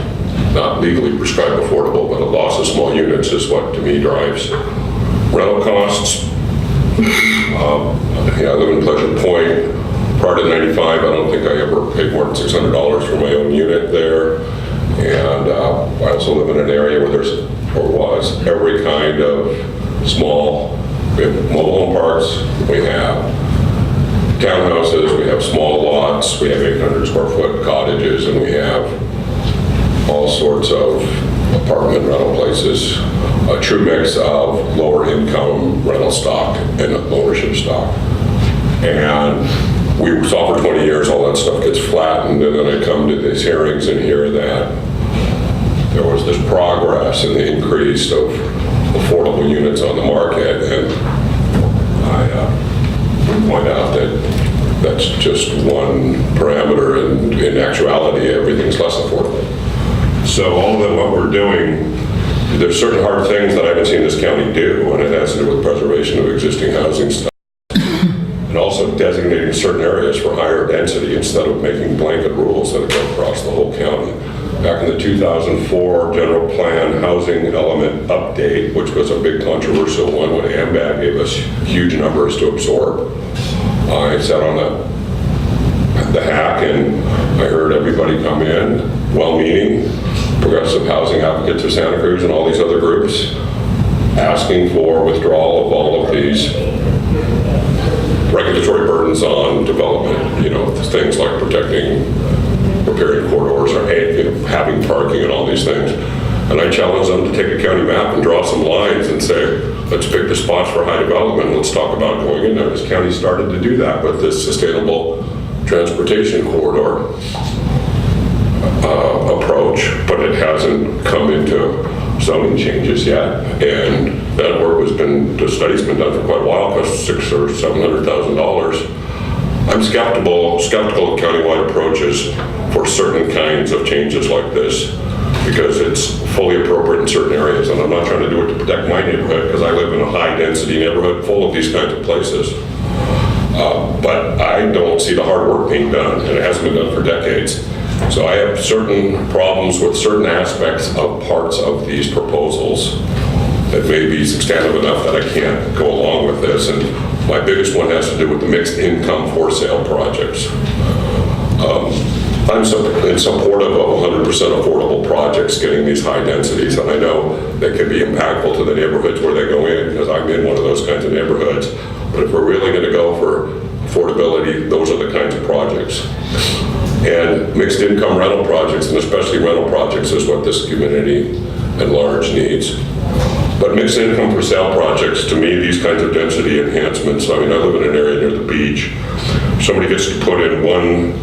not legally prescribed affordable, but a loss of small units is what to me drives rental costs. I live in Pleasant Point. Prior to 95, I don't think I ever paid more than $600 for my own unit there. And I also live in an area where there's, or was, every kind of small, we have mobile home parks, we have townhouses, we have small lots, we have 800 square foot cottages, and we have all sorts of apartment rental places. A true mix of lower income rental stock and ownership stock. And we saw for 20 years all that stuff gets flattened, and then I come to these hearings and hear that there was this progress in the increase of affordable units on the market, and I would point out that that's just one parameter, and in actuality everything's less affordable. So all of what we're doing, there's certain hard things that I haven't seen this county do, and it has to do with preservation of existing housing stock. And also designating certain areas for higher density instead of making blanket rules that go across the whole county. Back in the 2004 General Plan Housing Element Update, which was a big controversial one when AMBAG gave us huge numbers to absorb, I sat on the hack and I heard everybody come in, well-meaning, progressive housing advocates of Santa Cruz and all these other groups, asking for withdrawal of all of these regulatory burdens on development, you know, things like protecting riparian corridors or having parking and all these things. And I challenged them to take a county map and draw some lines and say, let's pick the spots for high development. Let's talk about going in there. This county started to do that with this sustainable transportation corridor approach, but it hasn't come into zoning changes yet, and that work the study's been done for quite a while, cost $600,000 or $700,000. I'm skeptical of countywide approaches for certain kinds of changes like this, because it's fully appropriate in certain areas, and I'm not trying to do it to protect my neighborhood, because I live in a high-density neighborhood full of these kinds of places. But I don't see the hard work being done, and it hasn't been done for decades. So I have certain problems with certain aspects of parts of these proposals that may be substantive enough that I can't go along with this. And my biggest one has to do with the mixed income for sale projects. I'm in supportive of 100% affordable projects getting these high densities, and I know they can be impactful to the neighborhoods where they go in, because I'm in one of those kinds of neighborhoods. But if we're really going to go for affordability, those are the kinds of projects. And mixed income rental projects, and especially rental projects, is what this community at large needs. But mixed income for sale projects, to me, these kinds of density enhancements, I mean, I live in an area near the beach. Somebody gets to put in one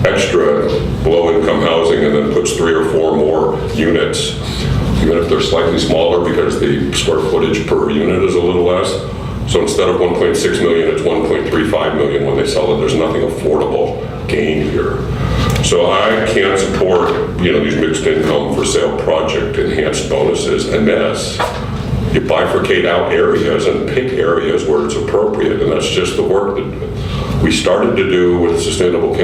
extra low-income housing and then puts 3 or 4 more units, even if they're slightly smaller, because the square footage per unit is a little less. So instead of 1.6 million, it's 1.35 million when they sell it. There's nothing affordable gain here. So I can't support, these mixed income for sale project enhanced bonuses unless you bifurcate out areas and pick areas where it's appropriate. And that's just the work that we started to do with the Sustainable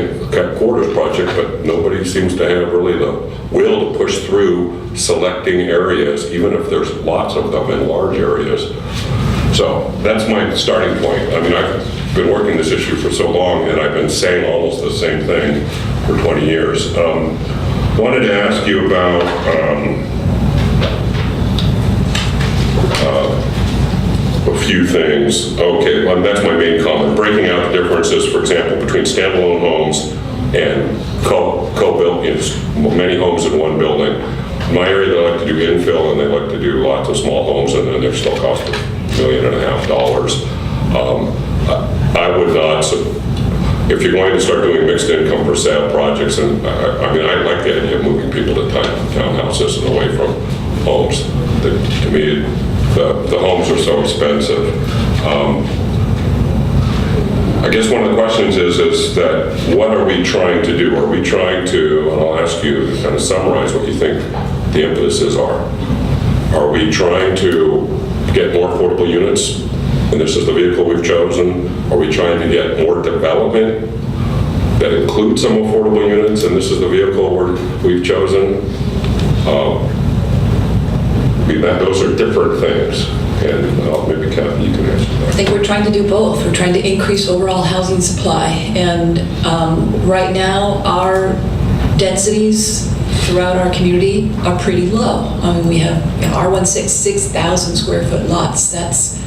Quarters project, but nobody seems to have really the will to push through selecting areas, even if there's lots of them in large areas. So that's my starting point. I mean, I've been working this issue for so long, and I've been saying almost the same thing for 20 years. Wanted to ask you about a few things. Okay, well, that's my main comment. Breaking out the differences, for example, between standalone homes and co-built, many homes in one building. In my area, they like to do infill, and they like to do lots of small homes, and then they're still costing $1.5 million. I would not, if you're going to start doing mixed income for sale projects, and I like the idea of moving people to townhouses and away from homes. To me, the homes are so expensive. I guess one of the questions is that what are we trying to do? Are we trying to, and I'll ask you to kind of summarize what you think the impetuses are. Are we trying to get more affordable units, and this is the vehicle we've chosen? Are we trying to get more development that includes some affordable units, and this is the vehicle we've chosen? Those are different things, and maybe Kathy, you can answer that. I think we're trying to do both. We're trying to increase overall housing supply, and right now our densities throughout our community are pretty low. I mean, we have R16, 6,000 square foot lots. That's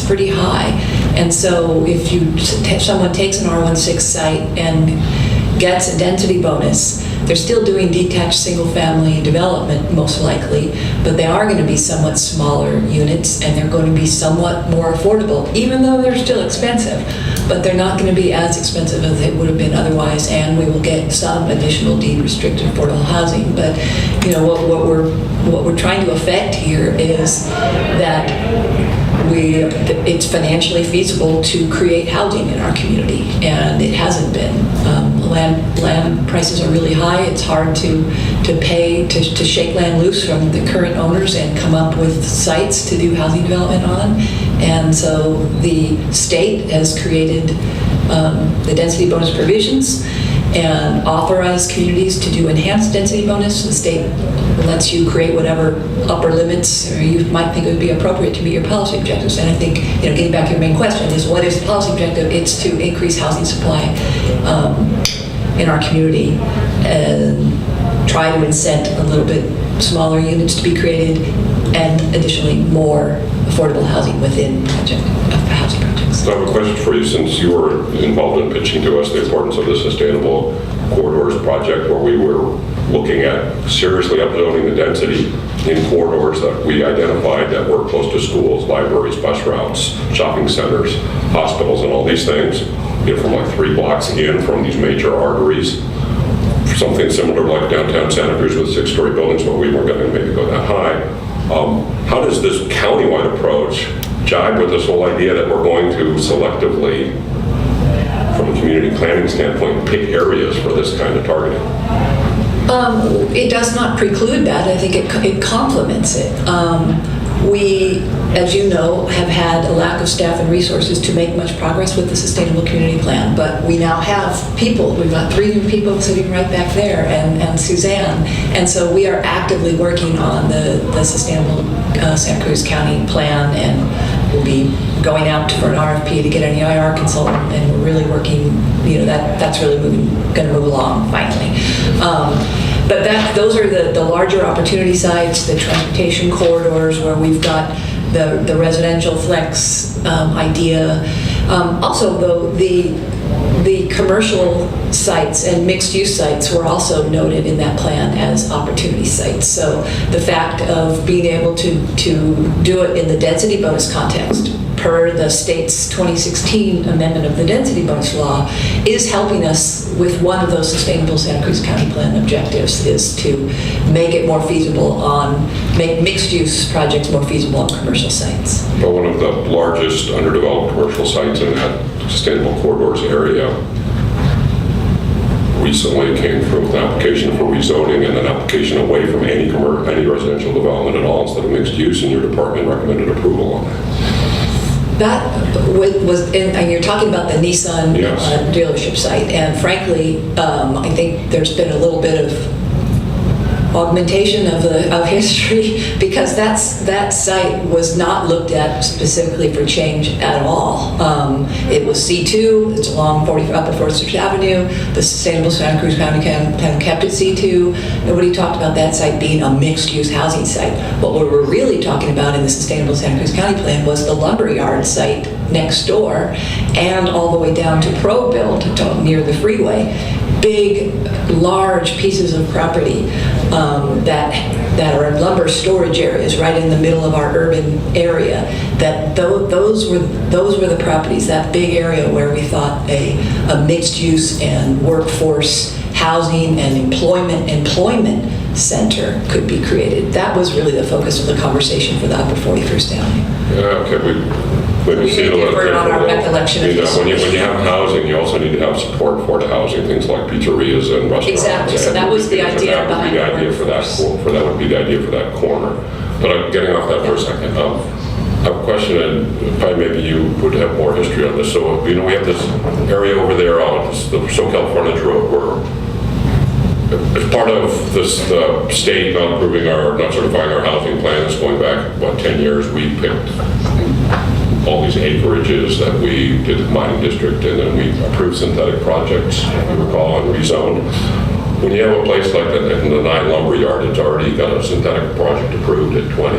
pretty high. And so if someone takes an R16 site and gets a density bonus, they're still doing detached single-family development, most likely, but they are going to be somewhat smaller units, and they're going to be somewhat more affordable, even though they're still expensive. But they're not going to be as expensive as they would have been otherwise, and we will get some additional deed-restricted affordable housing. But what we're trying to affect here is that it's financially feasible to create housing in our community, and it hasn't been. Land prices are really high. It's hard to pay to shake land loose from the current owners and come up with sites to do housing development on. And so the state has created the density bonus provisions and authorized communities to do enhanced density bonus. The state lets you create whatever upper limits or you might think it would be appropriate to meet your policy objectives. And I think, getting back to your main question is, what is the policy objective? It's to increase housing supply in our community and try to incent a little bit smaller units to be created and additionally more affordable housing within housing projects. So I have a question for you, since you were involved in pitching to us the importance of the Sustainable Corridors project, where we were looking at seriously upzoning the density in corridors that we identified that were close to schools, libraries, bus routes, shopping centers, hospitals, and all these things, from like 3 blocks in from these major arteries. Something similar like downtown Santa Cruz with 6-story buildings, but we weren't going to maybe go that high. jibe with this whole idea that we're going to selectively, from a community planning standpoint, pick areas for this kind of targeting? It does not preclude that. I think it complements it. We, as you know, have had a lack of staff and resources to make much progress with the Sustainable Community Plan, but we now have people. We've got 3 new people sitting right back there, and Suzanne. And so we are actively working on the Sustainable Santa Cruz County Plan, and we'll be going out for an RFP to get an EIR consultant, and we're really working, that's really going to move along finally. But those are the larger opportunity sites, the transportation corridors where we've got the residential flex idea. Also, though, the commercial sites and mixed-use sites were also noted in that plan as opportunity sites. So the fact of being able to do it in the density bonus context, per the state's 2016 amendment of the density bonus law, is helping us with one of those Sustainable Santa Cruz County Plan objectives, is to make it more feasible make mixed-use projects more feasible on commercial sites. But one of the largest underdeveloped commercial sites in that Sustainable Corridors area recently came through with an application for rezoning and an application away from any residential development at all instead of mixed use, and your department recommended approval on that. That was, and you're talking about the Nissan dealership site, and frankly, I think there's been a little bit of augmentation of history, because that site was not looked at specifically for change at all. It was C2, it's along Upper 4th Avenue. The Sustainable Santa Cruz County Plan kept it C2. Nobody talked about that site being a mixed-use housing site. What we were really talking about in the Sustainable Santa Cruz County Plan was the lumberyard site next door, and all the way down to ProBuild near the freeway. Big, large pieces of property that are in lumber storage areas right in the middle of our urban area. That those were the properties, that big area where we thought a mixed use and workforce housing and employment center could be created. That was really the focus of the conversation for the Upper 41st Avenue. Yeah, okay. We see it a little differ on our recollection of when you have housing, you also need to have support for the housing, things like pizzerias and restaurants. Exactly. So that was the idea behind that would be the idea for that corner. But I'm getting off that for a second. I have a question, and probably maybe you would have more history on this. So we have this area over there on the SoCal Frontage Road where, as part of the state not certifying our housing plan, that's going back, 10 years, we picked all these acreages that we did the mining district, and then we approved synthetic projects, if you recall, and rezoned. When you have a place like that in the 9 lumberyard, it's already got a synthetic project approved at 20,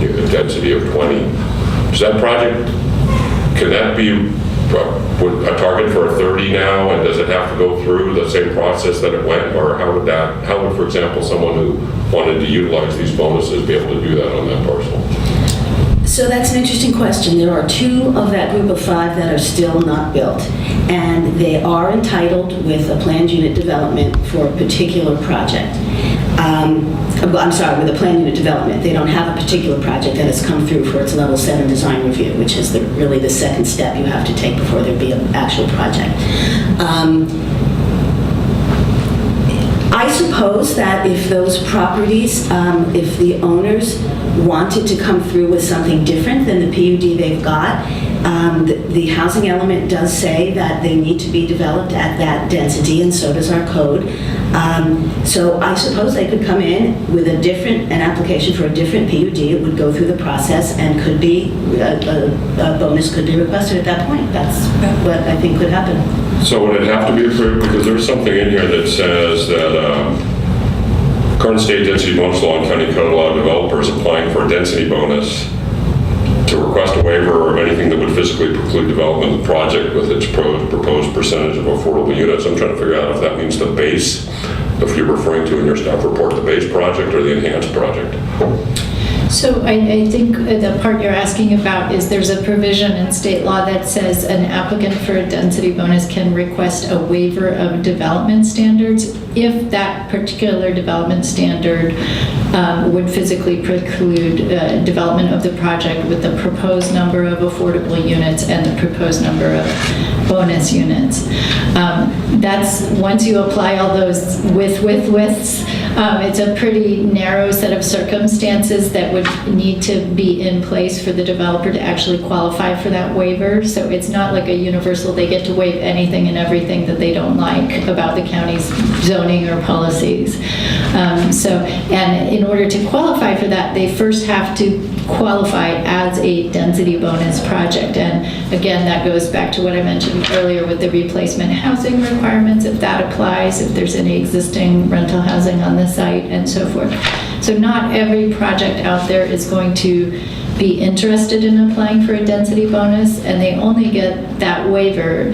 a density of 20. Does that project, can that be a target for a 30 now, and does it have to go through the same process that it went, or how would, for example, someone who wanted to utilize these bonuses be able to do that on that parcel? So that's an interesting question. There are 2 of that group of 5 that are still not built, and they are entitled with a planned unit development for a particular project. I'm sorry, with a planned unit development. They don't have a particular project that has come through for its level 7 design review, which is really the second step you have to take before there be an actual project. I suppose that if those properties, if the owners wanted to come through with something different than the PUD they've got, the housing element does say that they need to be developed at that density, and so does our code. So I suppose they could come in with an application for a different PUD. It would go through the process, and could be, a bonus could be requested at that point. That's what I think could happen. So would it have to be approved? Because there's something in here that says that current state density bonus law and county code allow developers applying for a density bonus to request a waiver of anything that would physically preclude development of the project with its proposed percentage of affordable units. I'm trying to figure out if that means the base, if you're referring to in your staff report the base project or the enhanced project. So I think the part you're asking about is there's a provision in state law that says an applicant for a density bonus can request a waiver of development standards if that particular development standard would physically preclude development of the project with the proposed number of affordable units and the proposed number of bonus units. That's, once you apply all those widths, it's a pretty narrow set of circumstances that would need to be in place for the developer to actually qualify for that waiver. So it's not like a universal, they get to waive anything and everything that they don't like about the county's zoning or policies. And in order to qualify for that, they first have to qualify as a density bonus project. And again, that goes back to what I mentioned earlier with the replacement housing requirements, if that applies, if there's any existing rental housing on the site, and so forth. So not every project out there is going to be interested in applying for a density bonus, and they only get that waiver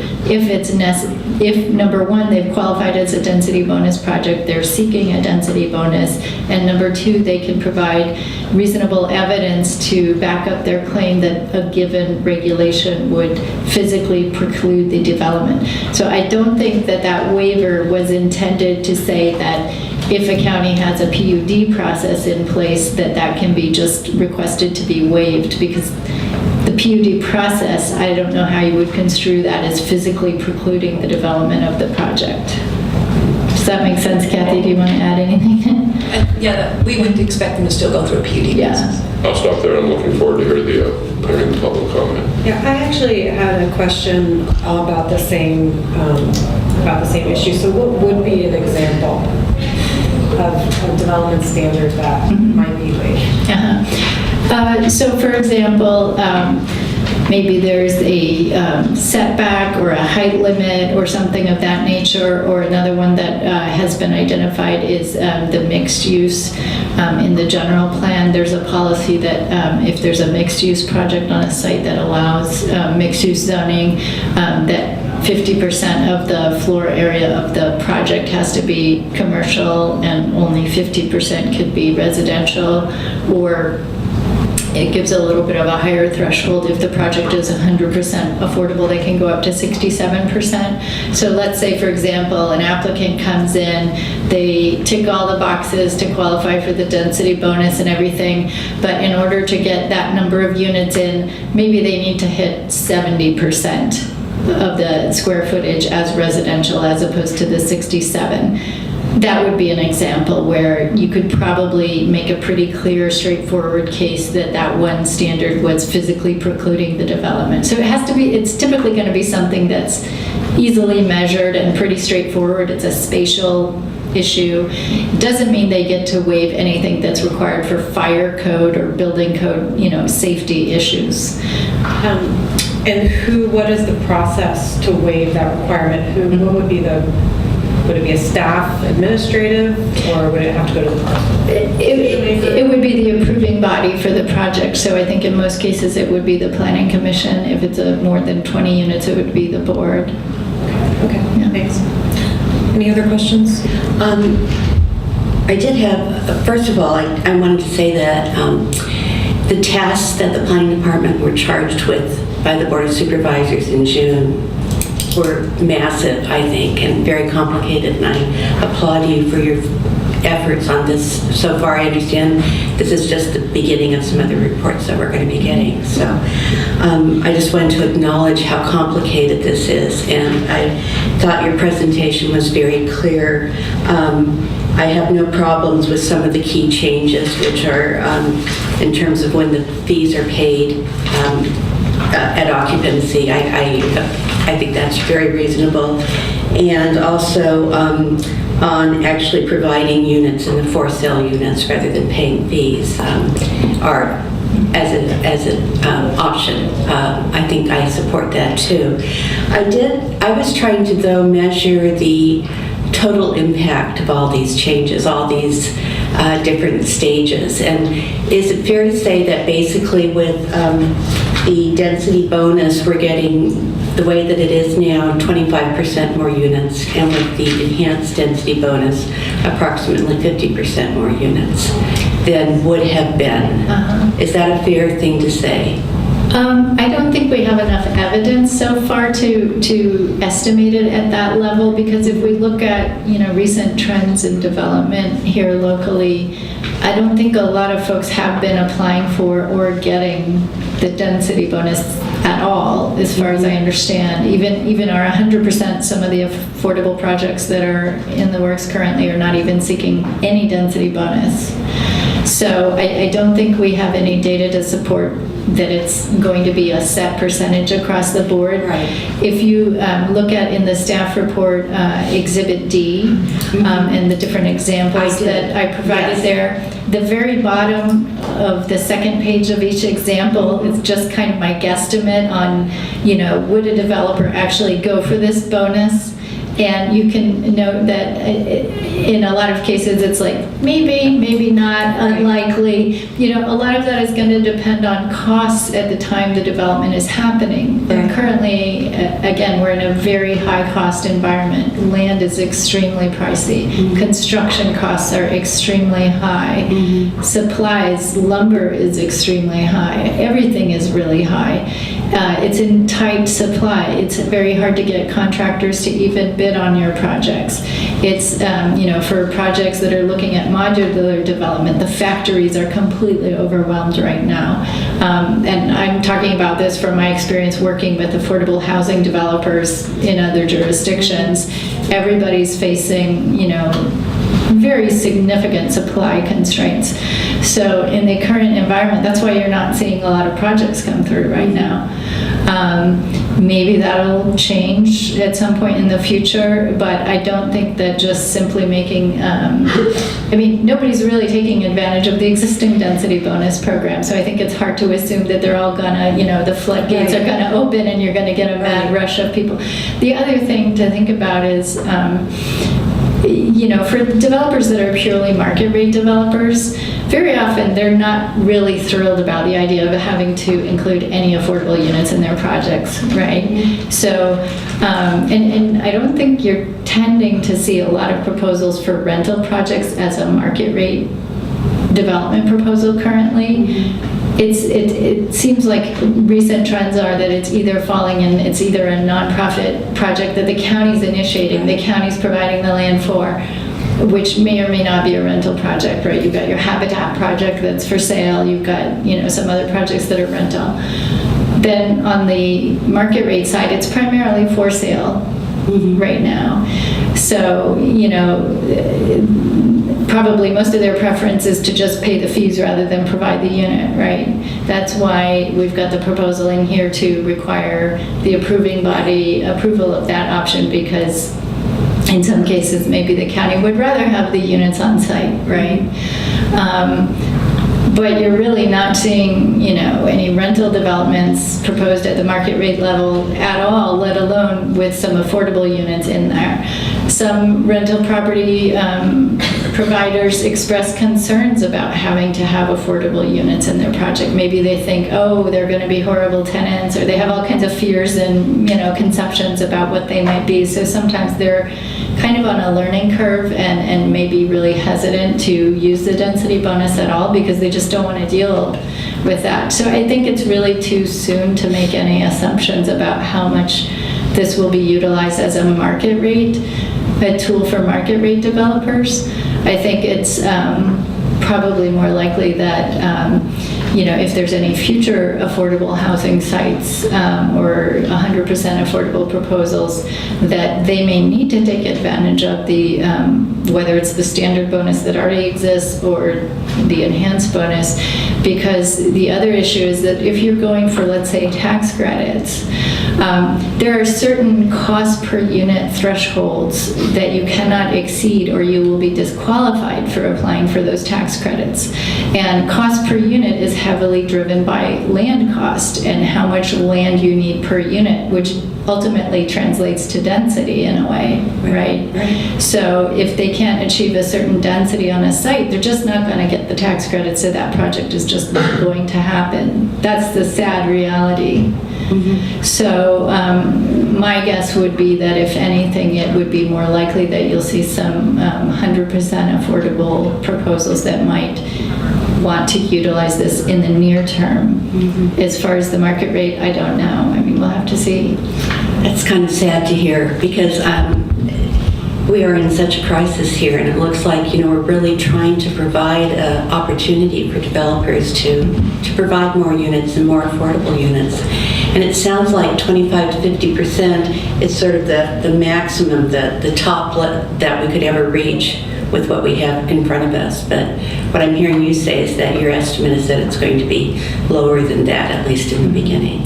if number one, they've qualified as a density bonus project, they're seeking a density bonus, and number two, they can provide reasonable evidence to back up their claim that a given regulation would physically preclude the development. So I don't think that that waiver was intended to say that if a county has a PUD process in place, that can be just requested to be waived, because the PUD process, I don't know how you would construe that as physically precluding the development of the project. Does that make sense, Kathy? Do you want to add anything? Yeah, we would expect them to still go through a PUD Yeah. process. I'll stop there. I'm looking forward to hearing the public comment. Yeah, I actually had a question about the same issue. So what would be an example of a development standard that might be waived? So for example, maybe there's a setback or a height limit or something of that nature, or another one that has been identified is the mixed use in the general plan. There's a policy that if there's a mixed use project on a site that allows mixed use zoning, that 50% of the floor area of the project has to be commercial and only 50% could be residential, or it gives a little bit of a higher threshold. If the project is 100% affordable, they can go up to 67%. So let's say, for example, an applicant comes in, they tick all the boxes to qualify for the density bonus and everything, but in order to get that number of units in, maybe they need to hit 70% of the square footage as residential as opposed to the 67. That would be an example where you could probably make a pretty clear, straightforward case that that one standard was physically precluding the development. So it's typically going to be something that's easily measured and pretty straightforward. It's a spatial issue. It doesn't mean they get to waive anything that's required for fire code or building code, safety issues. And what is the process to waive that requirement? What would be would it be a staff administrative, or would it have to go to the parcel? It would be the approving body for the project. So I think in most cases it would be the planning commission. If it's more than 20 units, it would be the board. Okay, yeah. Thanks. Any other questions? I did have, first of all, I wanted to say that the tasks that the planning department were charged with by the Board of Supervisors in June were massive, I think, and very complicated, and I applaud you for your efforts on this. So far, I understand this is just the beginning of some other reports that we're going to be getting. So I just wanted to acknowledge how complicated this is, and I thought your presentation was very clear. I have no problems with some of the key changes, which are in terms of when the fees are paid at occupancy. I think that's very reasonable. And also on actually providing units in the for sale units rather than paying fees are as an option. I think I support that too. I was trying to though measure the total impact of all these changes, all these different stages. And is it fair to say that basically with the density bonus, we're getting, the way that it is now, 25% more units, and with the enhanced density bonus, approximately 50% more units than would have been. Is that a fair thing to say? I don't think we have enough evidence so far to estimate it at that level, because if we look at, recent trends in development here locally, I don't think a lot of folks have been applying for or getting the density bonus at all, as far as I understand. Even our 100%, some of the affordable projects that are in the works currently are not even seeking any density bonus. So I don't think we have any data to support that it's going to be a set percentage across the board. Right. If you look at in the staff report Exhibit D and the different examples that I provided there, the very bottom of the second page of each example is just kind of my guesstimate on, would a developer actually go for this bonus? And you can note that in a lot of cases, it's like, maybe not, unlikely. A lot of that is going to depend on costs at the time the development is happening. And currently, again, we're in a very high cost environment. Land is extremely pricey. Construction costs are extremely high. Supplies, lumber is extremely high. Everything is really high. It's in tight supply. It's very hard to get contractors to even bid on your projects. It's, for projects that are looking at modular development, the factories are completely overwhelmed right now. And I'm talking about this from my experience working with affordable housing developers in other jurisdictions. Everybody's facing, very significant supply constraints. So in the current environment, that's why you're not seeing a lot of projects come through right now. Maybe that'll change at some point in the future, but I don't think that just simply making, nobody's really taking advantage of the existing density bonus program. So I think it's hard to assume that they're all gonna, the floodgates are gonna open and you're gonna get a mad rush of people. The other thing to think about is, for developers that are purely market rate developers, very often they're not really thrilled about the idea of having to include any affordable units in their projects, right? So, and I don't think you're tending to see a lot of proposals for rental projects as a market rate development proposal currently. It seems like recent trends are that it's either falling in, it's either a nonprofit project that the county's initiating, the county's providing the land for, which may or may not be a rental project, right? You've got your habitat project that's for sale, you've got, some other projects that are rental. Then on the market rate side, it's primarily for sale right now. So, probably most of their preference is to just pay the fees rather than provide the unit, right? That's why we've got the proposal in here to require the approving body approval of that option, because in some cases, maybe the county would rather have the units on site, right? But you're really not seeing, any rental developments proposed at the market rate level at all, let alone with some affordable units in there. Some rental property providers express concerns about having to have affordable units in their project. Maybe they think, they're going to be horrible tenants, or they have all kinds of fears and, conceptions about what they might be. So sometimes they're kind of on a learning curve and maybe really hesitant to use the density bonus at all, because they just don't want to deal with that. So I think it's really too soon to make any assumptions about how much this will be utilized as a market rate, a tool for market rate developers. I think it's probably more likely that if there's any future affordable housing sites or 100% affordable proposals, that they may need to take advantage of the, whether it's the standard bonus that already exists or the enhanced bonus, because the other issue is that if you're going for, let's say, tax credits, there are certain cost per unit thresholds that you cannot exceed or you will be disqualified for applying for those tax credits. And cost per unit is heavily driven by land cost and how much land you need per unit, which ultimately translates to density in a way, right? So if they can't achieve a certain density on a site, they're just not going to get the tax credit, so that project is just not going to happen. That's the sad reality. So my guess would be that if anything, it would be more likely that you'll see some 100% affordable proposals that might want to utilize this in the near term. As far as the market rate, I don't know. I mean, we'll have to see. That's kind of sad to hear because we are in such a crisis here, and it looks like, you know, we're really trying to provide an opportunity for developers to provide more units and more affordable units. And it sounds like 25 to 50% is sort of the maximum, the top that we could ever reach with what we have in front of us. But what I'm hearing you say is that your estimate is that it's going to be lower than that, at least in the beginning.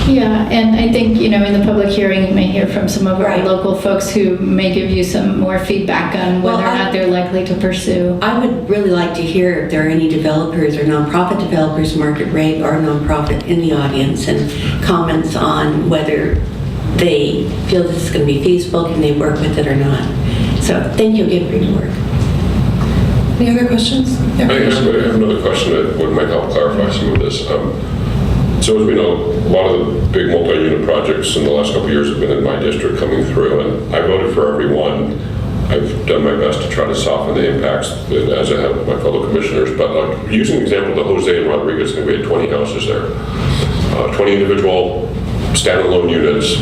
Yeah, and I think, you know, in the public hearing, you may hear from some of our local folks who may give you some more feedback on whether or not they're likely to pursue. I would really like to hear if there are any developers or nonprofit developers, market rate or nonprofit in the audience, and comments on whether they feel this is going to be feasible, can they work with it or not. So thank you again for your work. Any other questions? I have another question that might help clarify some of this. So as we know, a lot of the big multi-unit projects in the last couple of years have been in my district coming through, and I voted for every one. I've done my best to try to soften the impacts as I have with my fellow commissioners, but using the example of the Jose and Rodriguez thing, we had 20 houses there. 20 individual standalone units.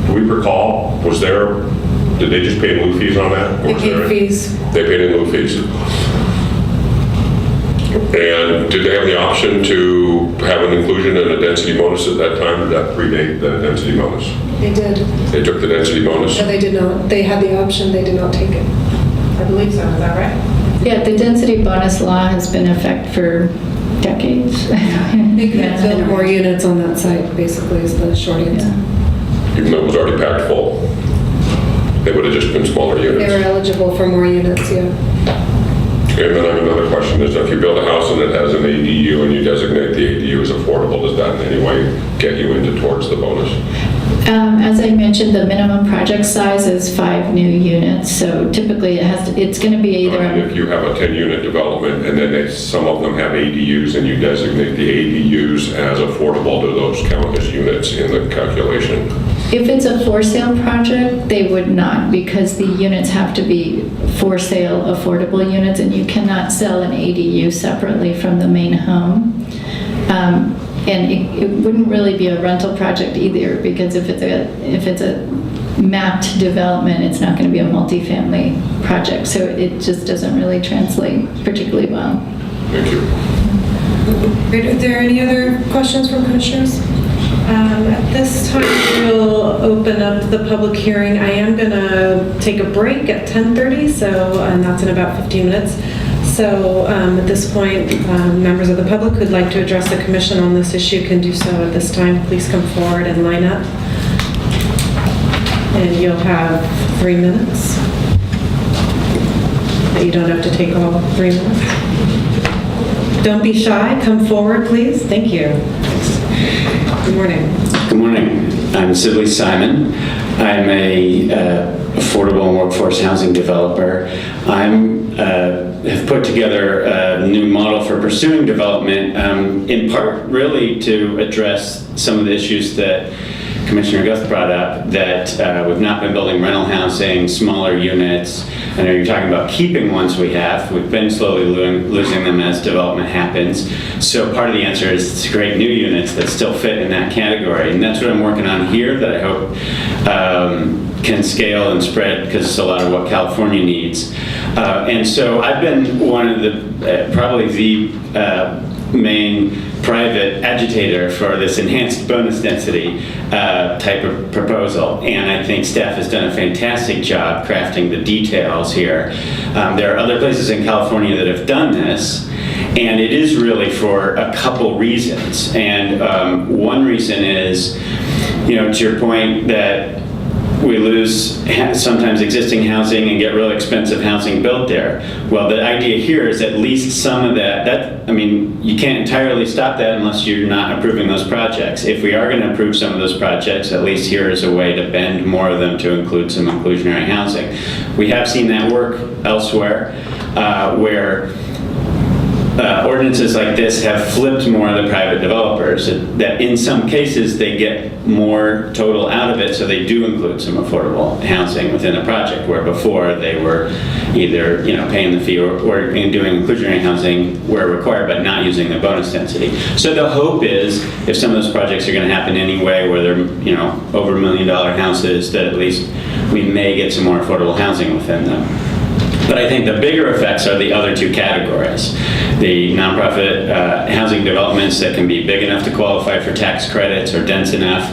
Do we recall, did they just pay in lieu fees on that? They paid fees. They paid in lieu fees. And did they have the option to have an inclusion in a density bonus at that time? Did that predate the density bonus? They did. They took the density bonus? No, they did not. They had the option, they did not take it. I believe so, is that right? Yeah, the density bonus law has been in effect for decades. They could have built more units on that site, basically, is the short answer. Even though it was already packed full? They would have just been smaller They were units? eligible for more units, yeah. And then I have another question, is if you build a house and it has an ADU and you designate the ADU as affordable, does that in any way get you into towards the bonus? As I mentioned, the minimum project size is 5 new units, so typically it's going to be either... If you have a 10-unit development and then some of them have ADUs and you designate the ADUs as affordable, do those count as units in the calculation? If it's a for-sale project, they would not, because the units have to be for-sale affordable units, and you cannot sell an ADU separately from the main home. And it wouldn't really be a rental project either, because if it's a mapped development, it's not going to be a multifamily project. So it just doesn't really translate particularly well. Thank you. Great. Are there any other questions from commissioners? At this time, we'll open up the public hearing. I am going to take a break at 10:30, and that's in about 15 minutes. So at this point, members of the public who'd like to address the commission on this issue can do so at this time. Please come forward and line up. And you'll have 3 minutes. But you don't have to take all 3 minutes. Don't be shy. Come forward, please. Thank you. Good morning. Good morning. I'm Sibley Simon. I'm a affordable and workforce housing developer. Have put together a new model for pursuing development, in part really to address some of the issues that Commissioner Guth brought up, that we've not been building rental housing, smaller units. I know you're talking about keeping ones we have. We've been slowly losing them as development happens. So part of the answer is to create new units that still fit in that category. And that's what I'm working on here, that I hope can scale and spread, because it's a lot of what California needs. And so I've been one of the, probably the main private agitator for this enhanced bonus density type of proposal, and I think staff has done a fantastic job crafting the details here. There are other places in California that have done this, and it is really for a couple reasons. And one reason is, to your point, that we lose sometimes existing housing and get really expensive housing built there. Well, the idea here is at least some of that, I mean, you can't entirely stop that unless you're not approving those projects. If we are going to approve some of those projects, at least here is a way to bend more of them to include some inclusionary housing. We have seen that work elsewhere, where ordinances like this have flipped more of the private developers, that in some cases they get more total out of it, so they do include some affordable housing within a project, where before they were either paying the fee or doing inclusionary housing where required, but not using the bonus density. So the hope is, if some of those projects are going to happen anyway, where they're over $1 million houses, that at least we may get some more affordable housing within them. But I think the bigger effects are the other two categories. The nonprofit housing developments that can be big enough to qualify for tax credits or dense enough.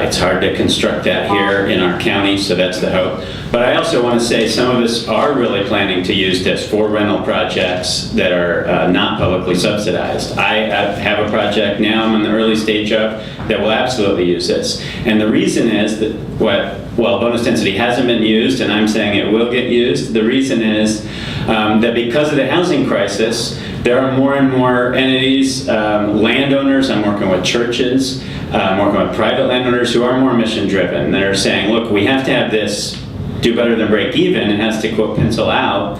It's hard to construct that here in our county, so that's the hope. But I also want to say some of us are really planning to use this for rental projects that are not publicly subsidized. I have a project now I'm in the early stage of that will absolutely use this. And the reason is that while bonus density hasn't been used, and I'm saying it will get used, the reason is that because of the housing crisis, there are more and more entities, landowners, I'm working with churches, I'm working with private landowners who are more mission driven, that are saying, look, we have to have this do better than break even, it has to quote pencil out,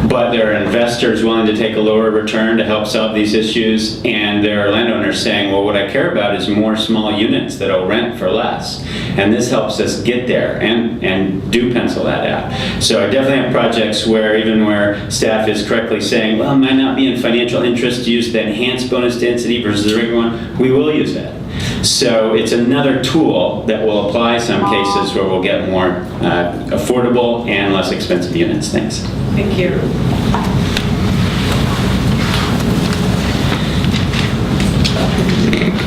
but there are investors willing to take a lower return to help solve these issues, and there are landowners saying, well, what I care about is more small units that'll rent for less, and this helps us get there and do pencil that out. So I definitely have projects where even where staff is correctly saying, well, it might not be in financial interest to use the enhanced bonus density versus the regular one, we will use that. So it's another tool that will apply some cases where we'll get more affordable and less expensive units. Thanks. Thank you.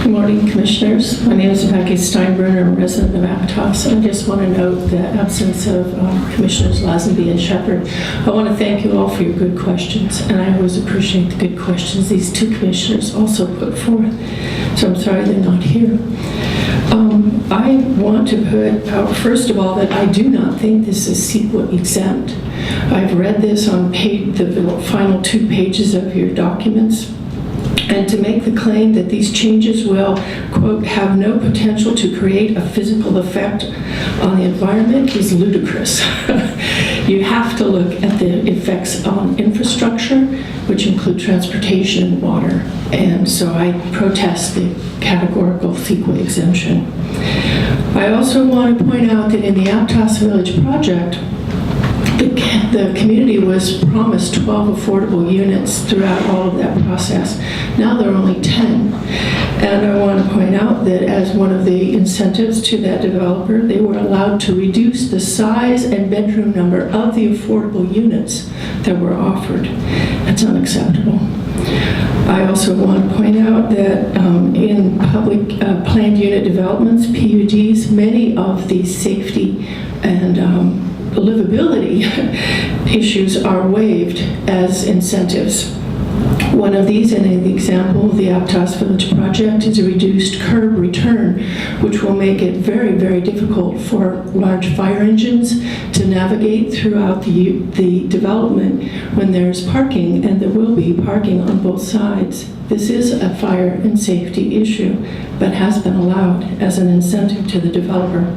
Good morning, Commissioners. My name is Becky Steinbrenner, I'm a resident of Aptos, and I just want to note the absence of Commissioners Lazenby and Shepherd. I want to thank you all for your good questions, and I always appreciate the good questions these two commissioners also put forth. So I'm sorry they're not here. I want to put out, first of all, that I do not think this is CEQA exempt. I've read this on the final 2 pages of your documents. And to make the claim that these changes will, quote, have no potential to create a physical effect on the environment is ludicrous. You have to look at the effects on infrastructure, which include transportation and water. And so I protest the categorical CEQA exemption. I also want to point out that in the Aptos Village project, the community was promised 12 affordable units throughout all of that process. Now there are only 10. And I want to point out that as one of the incentives to that developer, they were allowed to reduce the size and bedroom number of the affordable units that were offered. That's unacceptable. I also want to point out that in public planned unit developments, PUDs, many of these safety and livability issues are waived as incentives. One of these, and an example of the Aptos Village project, is a reduced curb return, which will make it very, very difficult for large fire engines to navigate throughout the development when there's parking, and there will be parking on both sides. This is a fire and safety issue, but has been allowed as an incentive to the developer.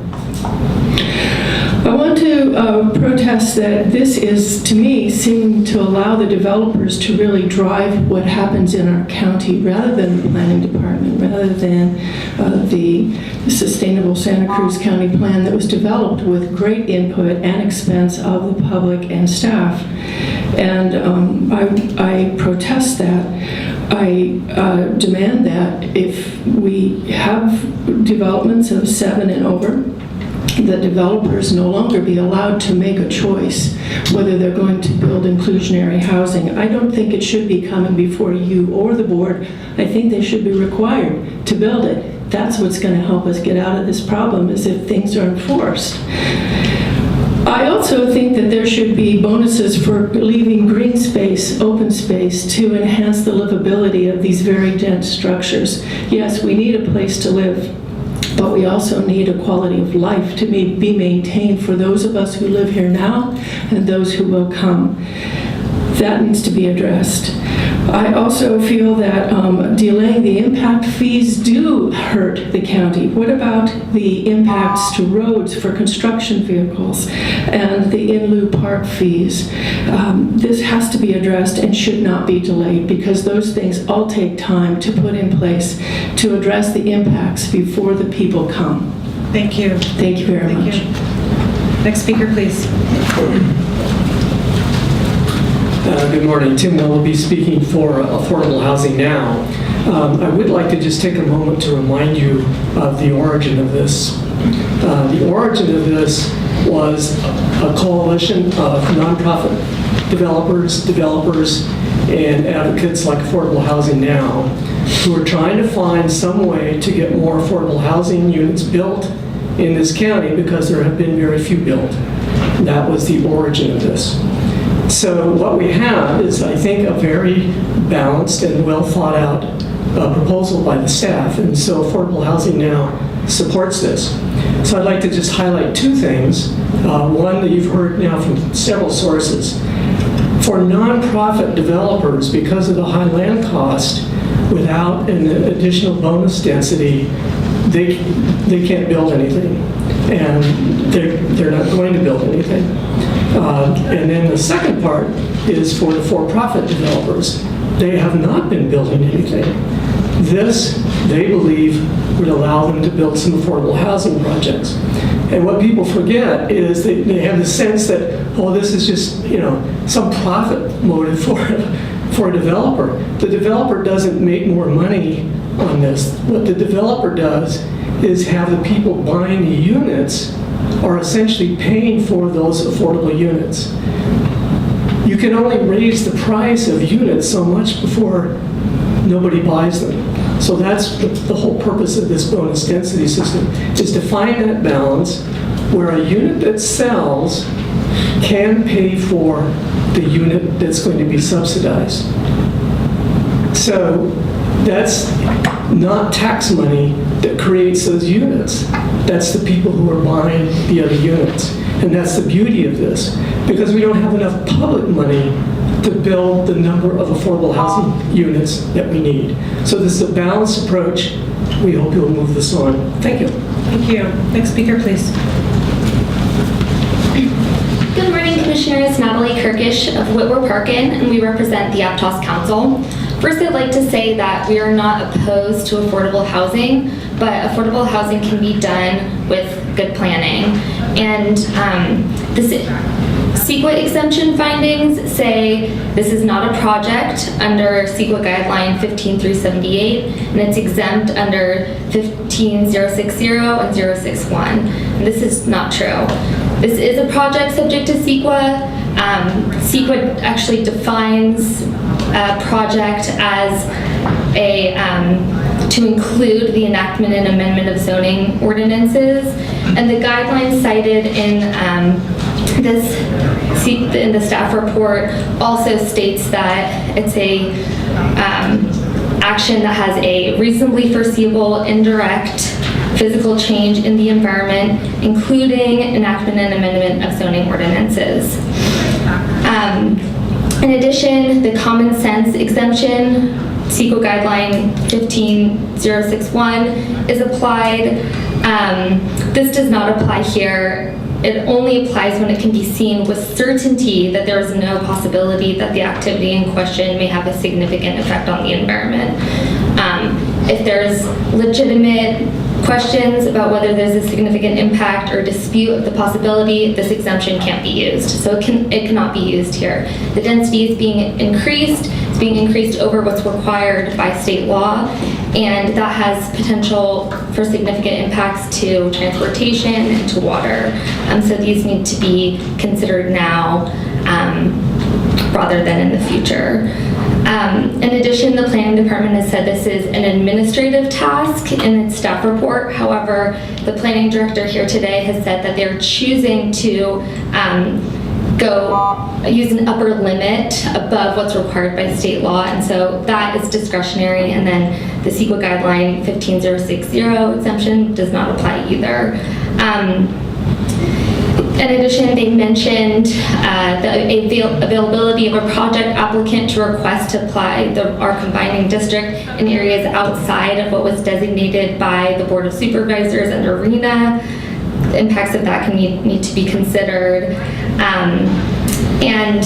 I want to protest that this is, to me, seeming to allow the developers to really drive what happens in our county rather than the planning department, rather than the Sustainable Santa Cruz County Plan that was developed with great input and expense of the public and staff. And I protest that. I demand that if we have developments of 7 and over, that developers no longer be allowed to make a choice whether they're going to build inclusionary housing. I don't think it should be coming before you or the board. I think they should be required to build it. That's what's going to help us get out of this problem, is if things are enforced. I also think that there should be bonuses for leaving green space, open space, to enhance the livability of these very dense structures. Yes, we need a place to live. but we also need a quality of life to be maintained for those of us who live here now and those who will come. That needs to be addressed. I also feel that delaying the impact fees do hurt the county. What about the impacts to roads for construction vehicles and the in lieu park fees? This has to be addressed and should not be delayed because those things all take time to put in place to address the impacts before the people come. Thank you. Thank you very much. Next speaker, please. Good morning. Tim Willoughby speaking for Affordable Housing Now. I would like to just take a moment to remind you of the origin of this. The origin of this was a coalition of nonprofit developers, and advocates like Affordable Housing Now, who are trying to find some way to get more affordable housing units built in this county because there have been very few built. That was the origin of this. So what we have is, I think, a very balanced and well thought out proposal by the staff, and so Affordable Housing Now supports this. So I'd like to just highlight two things. One that you've heard now from several sources. For nonprofit developers, because of the high land cost, without an additional bonus density, they can't build anything, and they're not going to build anything. And then the second part is for the for-profit developers. They have not been building anything. This, they believe, would allow them to build some affordable housing projects. And what people forget is they have the sense that, oh, this is just, some profit motive for a developer. The developer doesn't make more money on this. What the developer does is have the people buying the units are essentially paying for those affordable units. You can only raise the price of units so much before nobody buys them. So that's the whole purpose of this bonus density system, is to find that balance where a unit that sells can pay for the unit that's going to be subsidized. So that's not tax money that creates those units. That's the people who are buying the other units. And that's the beauty of this, because we don't have enough public money to build the number of affordable housing units that we need. So this is a balanced approach. We hope you'll move this on. Thank you. Thank you. Next speaker, please. Good morning, Commissioners. Natalie Kirkish of Whitwer Parkin, and we represent the Aptos Council. First, I'd like to say that we are not opposed to affordable housing, but affordable housing can be done with good planning. And the CEQA exemption findings say this is not a project under CEQA guideline 15378, and it's exempt under 15060 and 061. And this is not true. This is a project subject to CEQA. CEQA actually defines a project as to include the enactment and amendment of zoning ordinances, and the guidelines cited in the staff report also states that it's a action that has a reasonably foreseeable indirect physical change in the environment, including enactment and amendment of zoning ordinances. In addition, the common sense exemption, CEQA guideline 15061, is applied. This does not apply here. It only applies when it can be seen with certainty that there is no possibility that the activity in question may have a significant effect on the environment. If there's legitimate questions about whether there's a significant impact or dispute of the possibility, this exemption can't be used. So it cannot be used here. The density is being increased. It's being increased over what's required by state law, and that has potential for significant impacts to transportation and to water. So these need to be considered now rather than in the future. In addition, the planning department has said this is an administrative task in its staff report. However, the planning director here today has said that they're choosing to use an upper limit above what's required by state law, and so that is discretionary. And then the CEQA guideline 15060 exemption does not apply either. In addition, they mentioned the availability of a project applicant to request to apply our combining district in areas outside of what was designated by the Board of Supervisors under RENA. The impacts of that can need to be considered. And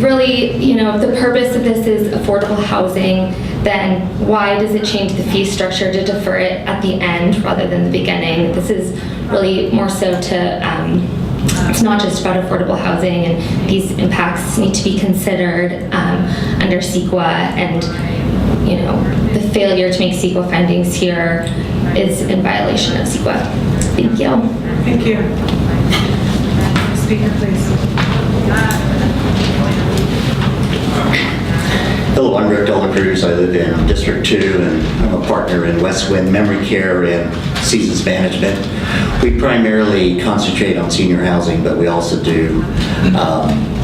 really, you know, if the purpose of this is affordable housing, then why does it change the fee structure to defer it at the end rather than the beginning? This is really more so to, it's not just about affordable housing, and these impacts need to be considered under CEQA, and, you know, the failure to make CEQA findings here is in violation of CEQA. Thank you. Thank you. Speaker, please. Hello, I'm Rick Dela Cruz. I live in District 2, and I'm a partner in Westwind Memory Care and Seasons Management. We primarily concentrate on senior housing, but we also do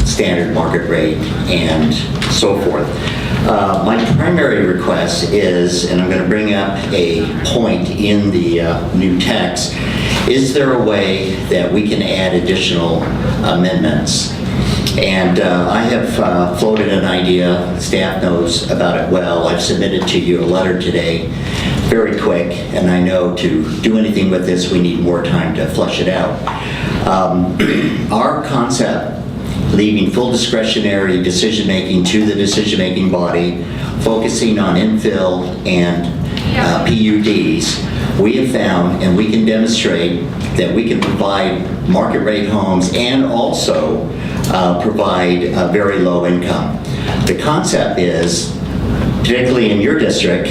standard market rate and so forth. My primary request is, and I'm going to bring up a point in the new text, is there a way that we can add additional amendments? And I have floated an idea. Staff knows about it well. I've submitted to you a letter today, very quick, and I know to do anything with this, we need more time to flesh it out. Our concept, leaving full discretionary decision-making to the decision-making body, focusing on infill and PUDs, we have found, and we can demonstrate, that we can provide market rate homes and also provide a very low income. The concept is, particularly in your district,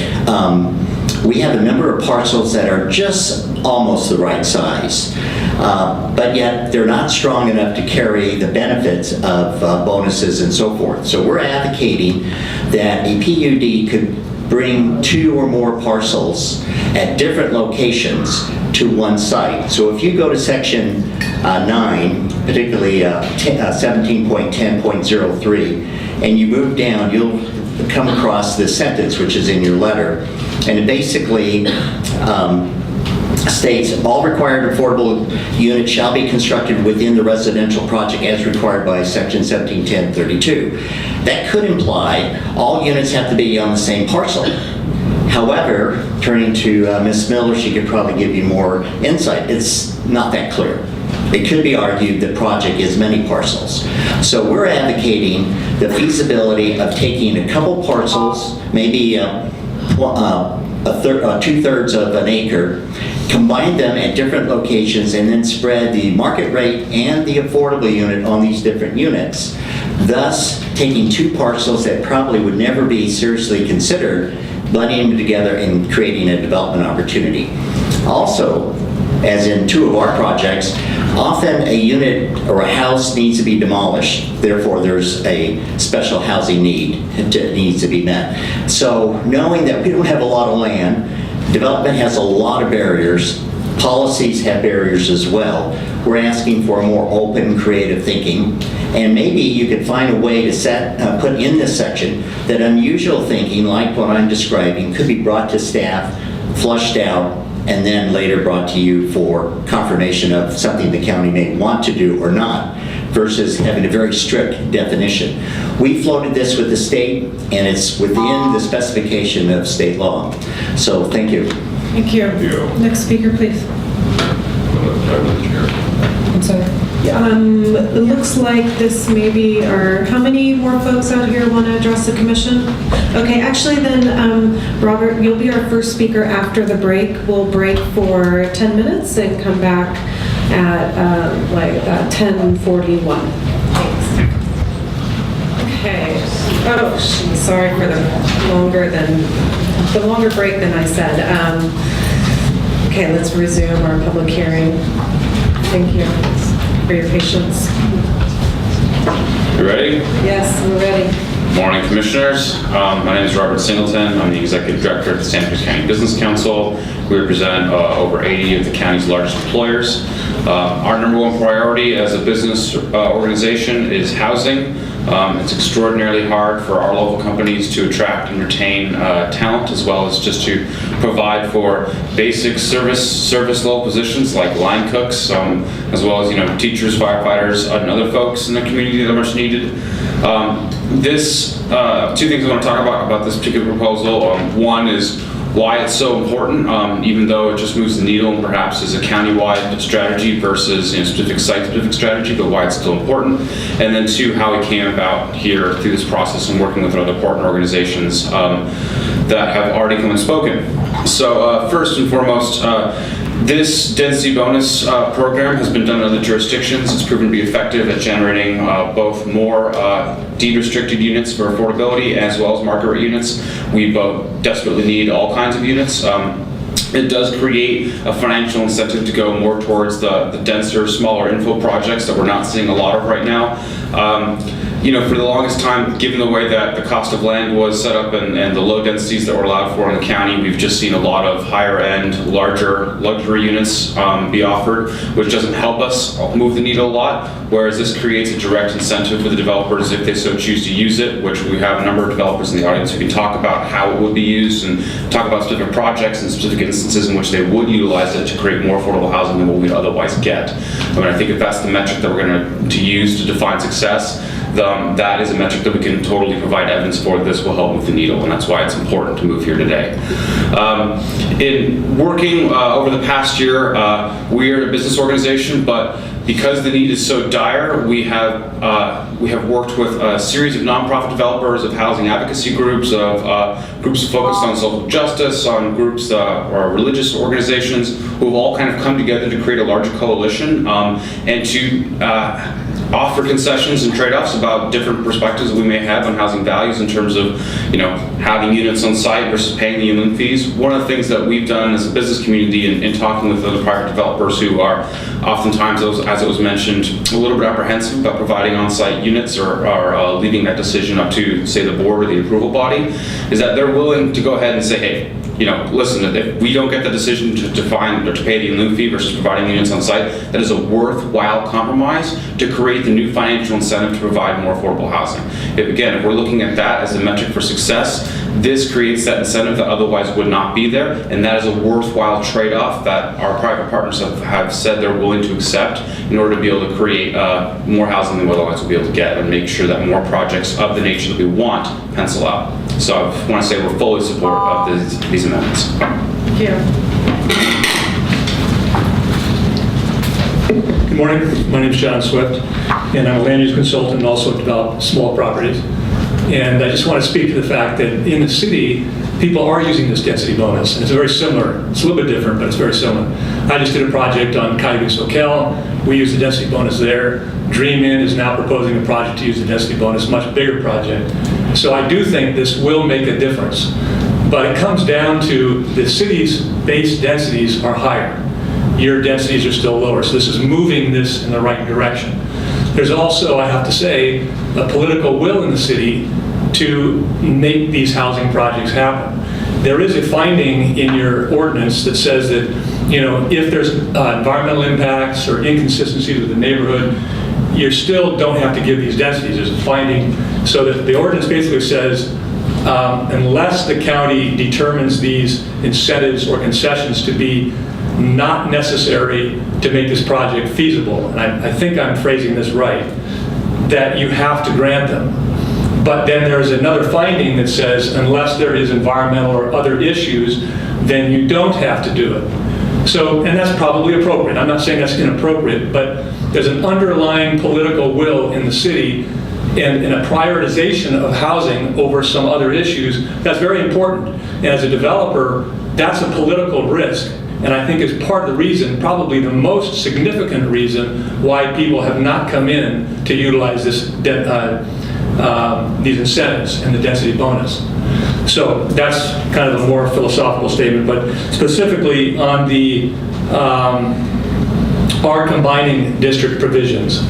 we have a number of parcels that are just almost the right size, but yet they're not strong enough to carry the benefits of bonuses and so forth. So we're advocating that a PUD could bring 2 or more parcels at different locations to one site. So if you go to section 9, particularly 17.10.03, and you move down, you'll come across this sentence, which is in your letter, and it basically states, all required affordable units shall be constructed within the residential project as required by section 1710.32. That could imply all units have to be on the same parcel. However, turning to Ms. Miller, she could probably give you more insight. It's not that clear. It could be argued the project is many parcels. So we're advocating the feasibility of taking a couple parcels, maybe 2/3 of an acre, combine them at different locations, and then spread the market rate and the affordable unit on these different units, thus taking 2 parcels that probably would never be seriously considered, blending them together and creating a development opportunity. Also, as in 2 of our projects, often a unit or a house needs to be demolished. Therefore, there's a special housing need that needs to be met. So knowing that we don't have a lot of land, development has a lot of barriers, policies have barriers as well, we're asking for more open, creative thinking. And maybe you could find a way to put in this section that unusual thinking, like what I'm describing, could be brought to staff, flushed out, and then later brought to you for confirmation of something the county may want to do or not, versus having a very strict definition. We floated this with the state, and it's within the specification of state law. So thank you. Thank you. Next speaker, please. I'm sorry. It looks like this maybe are, how many more folks out here want to address the commission? Okay, actually then, Robert, you'll be our first speaker after the break. We'll break for 10 minutes and come back at 10:41. Thanks. Okay. Oh, sorry for the longer break than I said. Okay, let's resume our public hearing. Thank you for your patience. You ready? Yes, we're ready. Morning, Commissioners. My name is Robert Singleton. I'm the Executive Director of the Santa Cruz County Business Council. We represent over 80 of the county's largest employers. Our number one priority as a business organization is housing. It's extraordinarily hard for our local companies to attract and retain talent, as well as just to provide for basic service level positions like line cooks, as well as teachers, firefighters, and other folks in the community that are much needed. Two things I want to talk about this particular proposal. One is why it's so important, even though it just moves the needle and perhaps is a countywide strategy versus specific site-specific strategy, but why it's still important. And then two, how it came about here through this process and working with other partner organizations that have already come and spoken. So first and foremost, this density bonus program has been done in other jurisdictions. It's proven to be effective at generating both more deed-restricted units for affordability as well as market rate units. We desperately need all kinds of units. It does create a financial incentive to go more towards the denser, smaller infill projects that we're not seeing a lot of right now. For the longest time, given the way that the cost of land was set up and the low densities that were allowed for in the county, we've just seen a lot of higher end, larger luxury units be offered, which doesn't help us move the needle a lot, whereas this creates a direct incentive for the developers if they so choose to use it, which we have a number of developers in the audience who can talk about how it would be used and talk about specific projects and specific instances in which they would utilize it to create more affordable housing than what we'd otherwise get. I think if that's the metric that we're going to use to define success, that is a metric that we can totally provide evidence for. This will help move the needle, and that's why it's important to move here today. In working over the past year, we are a business organization, but because the need is so dire, we have worked with a series of nonprofit developers, of housing advocacy groups, of groups focused on social justice, on groups or religious organizations who have all kind of come together to create a larger coalition and to offer concessions and trade-offs about different perspectives that we may have on housing values in terms of, having units on site versus paying the unit fees. One of the things that we've done as a business community in talking with other private developers who are oftentimes, as it was mentioned, a little bit apprehensive about providing on-site units or leaving that decision up to, say, the board or the approval body, is that they're willing to go ahead and say, hey, listen, if we don't get the decision to define or to pay the in lieu fee versus providing units on site, that is a worthwhile compromise to create the new financial incentive to provide more affordable housing. If we're looking at that as a metric for success, this creates that incentive that otherwise would not be there, and that is a worthwhile trade-off that our private partners have said they're willing to accept in order to be able to create more housing than we otherwise would be able to get and make sure that more projects of the nature that we want pencil out. So I want to say we're fully supportive of these amendments. Thank you. Good morning. My name is John Swift, and I'm a land use consultant and also develop small properties. And I just want to speak to the fact that in the city, people are using this density bonus, and it's very similar. It's a little bit different, but it's very similar. I just did a project on Coyote Soquel. We use the density bonus there. Dream Inn is now proposing a project to use the density bonus, much bigger project. So I do think this will make a difference. But it comes down to the city's base densities are higher. Your densities are still lower. So this is moving this in the right direction. There's also, I have to say, a political will in the city to make these housing projects happen. There is a finding in your ordinance that says that, if there's environmental impacts or inconsistencies with the neighborhood, you still don't have to give these densities. There's a finding so that the ordinance basically says, unless the county determines these incentives or concessions to be not necessary to make this project feasible, and I think I'm phrasing this right, that you have to grant them. But then there's another finding that says, unless there is environmental or other issues, then you don't have to do it. So, and that's probably appropriate. I'm not saying that's inappropriate, but there's an underlying political will in the city and a prioritization of housing over some other issues. That's very important. And as a developer, that's a political risk. And I think it's part of the reason, probably the most significant reason, why people have not come in to utilize this these incentives and the density bonus. So that's kind of a more philosophical statement, but specifically on the our combining district provisions.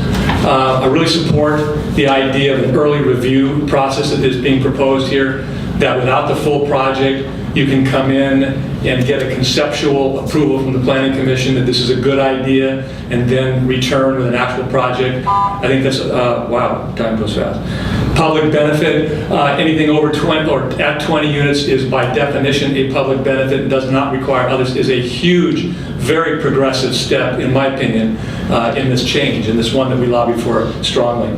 I really support the idea of an early review process that is being proposed here, that without the full project, you can come in and get a conceptual approval from the Planning Commission that this is a good idea, and then return with an actual project. I think that's, wow, time goes fast. Public benefit, anything over 20 or at 20 units is by definition a public benefit and does not require others, is a huge, very progressive step, in my opinion, in this change, and this one that we lobby for strongly.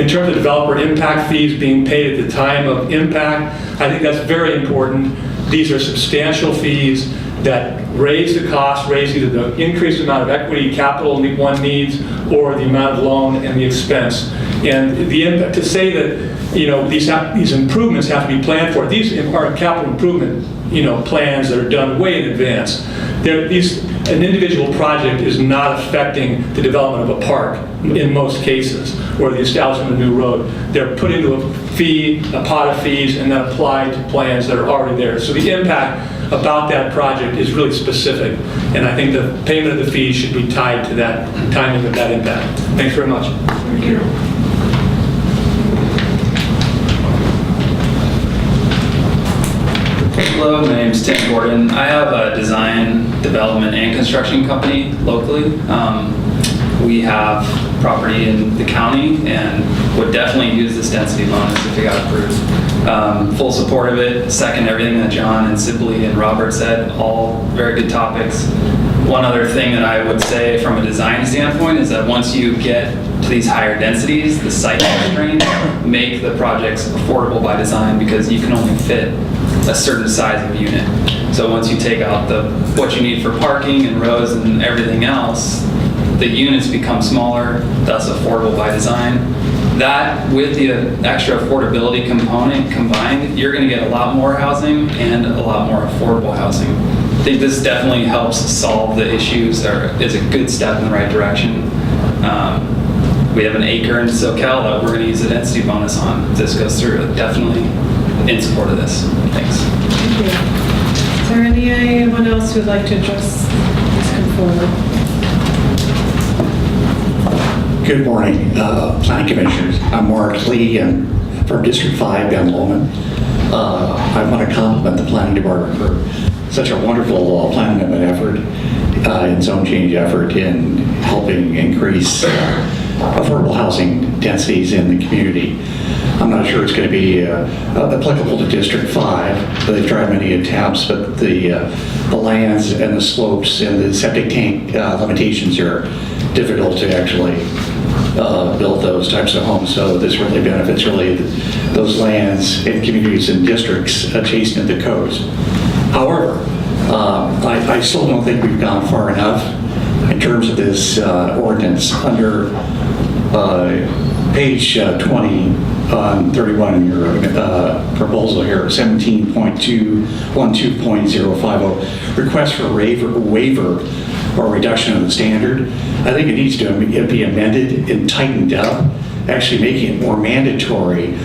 In terms of developer impact fees being paid at the time of impact, I think that's very important. These are substantial fees that raise the cost, raise either the increased amount of equity capital one needs or the amount of loan and the expense. And the impact, to say that, you know, these improvements have to be planned for. These are capital improvement, you know, plans that are done way in advance. An individual project is not affecting the development of a park in most cases, or the establishment of a new road. They're put into a pot of fees, and then applied to plans that are already there. So the impact about that project is really specific, and I think the payment of the fees should be tied to that timing of that impact. Thanks very much. Thank you. Hello, my name is Tim Gordon. I have a design, development, and construction company locally. We have property in the county and would definitely use this density bonus if it got approved. Full support of it, second everything that John and Sibley and Robert said, all very good topics. One other thing that I would say from a design standpoint is that once you get to these higher densities, the site constraints make the projects affordable by design because you can only fit a certain size of unit. So once you take out what you need for parking and roads and everything else, the units become smaller, thus affordable by design. That, with the extra affordability component combined, you're going to get a lot more housing and a lot more affordable housing. I think this definitely helps solve the issues, or is a good step in the right direction. We have an acre in SoCal that we're going to use a density bonus on if this goes through. Definitely in support of this. Thanks. Thank you. Is there anyone else who would like to address this come forward? Good morning, Planning Commissioners. I'm Mark Lee, and from District 5 down Lowman. I want to compliment the Planning Department for such a wonderful plan amendment effort and zone change effort in helping increase affordable housing densities in the community. I'm not sure it's going to be applicable to District 5. They've tried many attempts, but the lands and the slopes and the septic tank limitations are difficult to actually build those types of homes. So this really benefits those lands and communities and districts adjacent to the codes. However, I still don't think we've gone far enough in terms of this ordinance. Under page 20 on 31 in your proposal here, 17.212.050, request for waiver or reduction of the standard. I think it needs to be amended and tightened up, actually making it more mandatory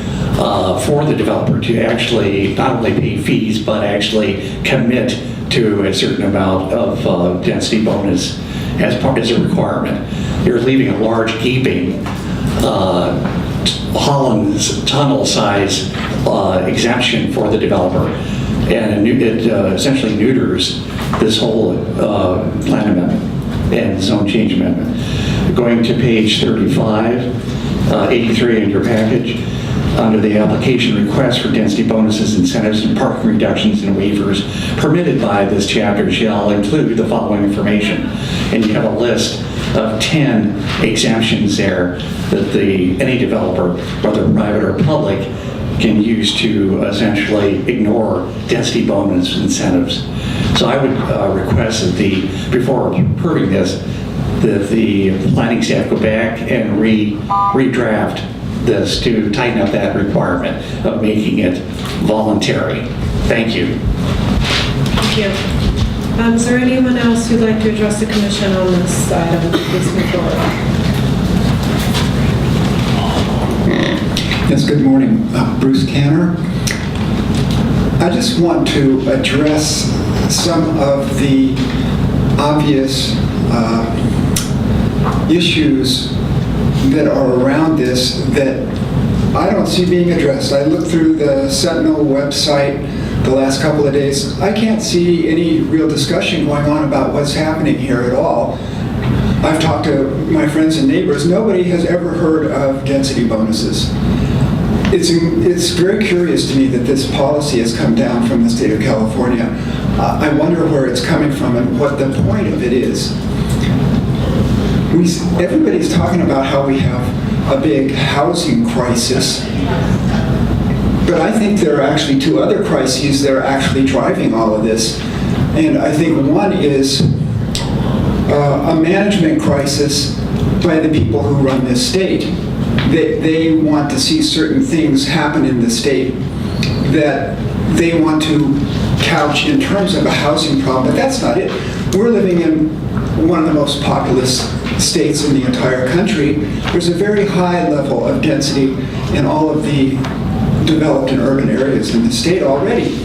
for the developer to actually not only pay fees, but actually commit to a certain amount of density bonus as a requirement. You're leaving a large gaping Holland's tunnel size exemption for the developer, and it essentially neuters this whole plan amendment and zone change amendment. Going to page 35, 83 in your package, under the application request for density bonuses, incentives, and parking reductions and waivers permitted by this chapter shall include the following information. And you have a list of 10 exemptions there that any developer, whether private or public, can use to essentially ignore density bonus incentives. So I would request that before approving this, that the planning staff go back and redraft this to tighten up that requirement of making it voluntary. Thank you. Thank you. Is there anyone else who'd like to address the commission on this item? Please move forward. Yes, good morning. Bruce Canner. I just want to address some of the obvious issues that are around this that I don't see being addressed. I looked through the Sentinel website the last couple of days. I can't see any real discussion going on about what's happening here at all. I've talked to my friends and neighbors. Nobody has ever heard of density bonuses. It's very curious to me that this policy has come down from the state of California. I wonder where it's coming from and what the point of it is. Everybody's talking about how we have a big housing crisis, but I think there are actually two other crises that are actually driving all of this. And I think one is a management crisis by the people who run this state. They want to see certain things happen in the state that they want to couch in terms of a housing problem, but that's not it. We're living in one of the most populous states in the entire country. There's a very high level of density in all of the developed and urban areas in the state already.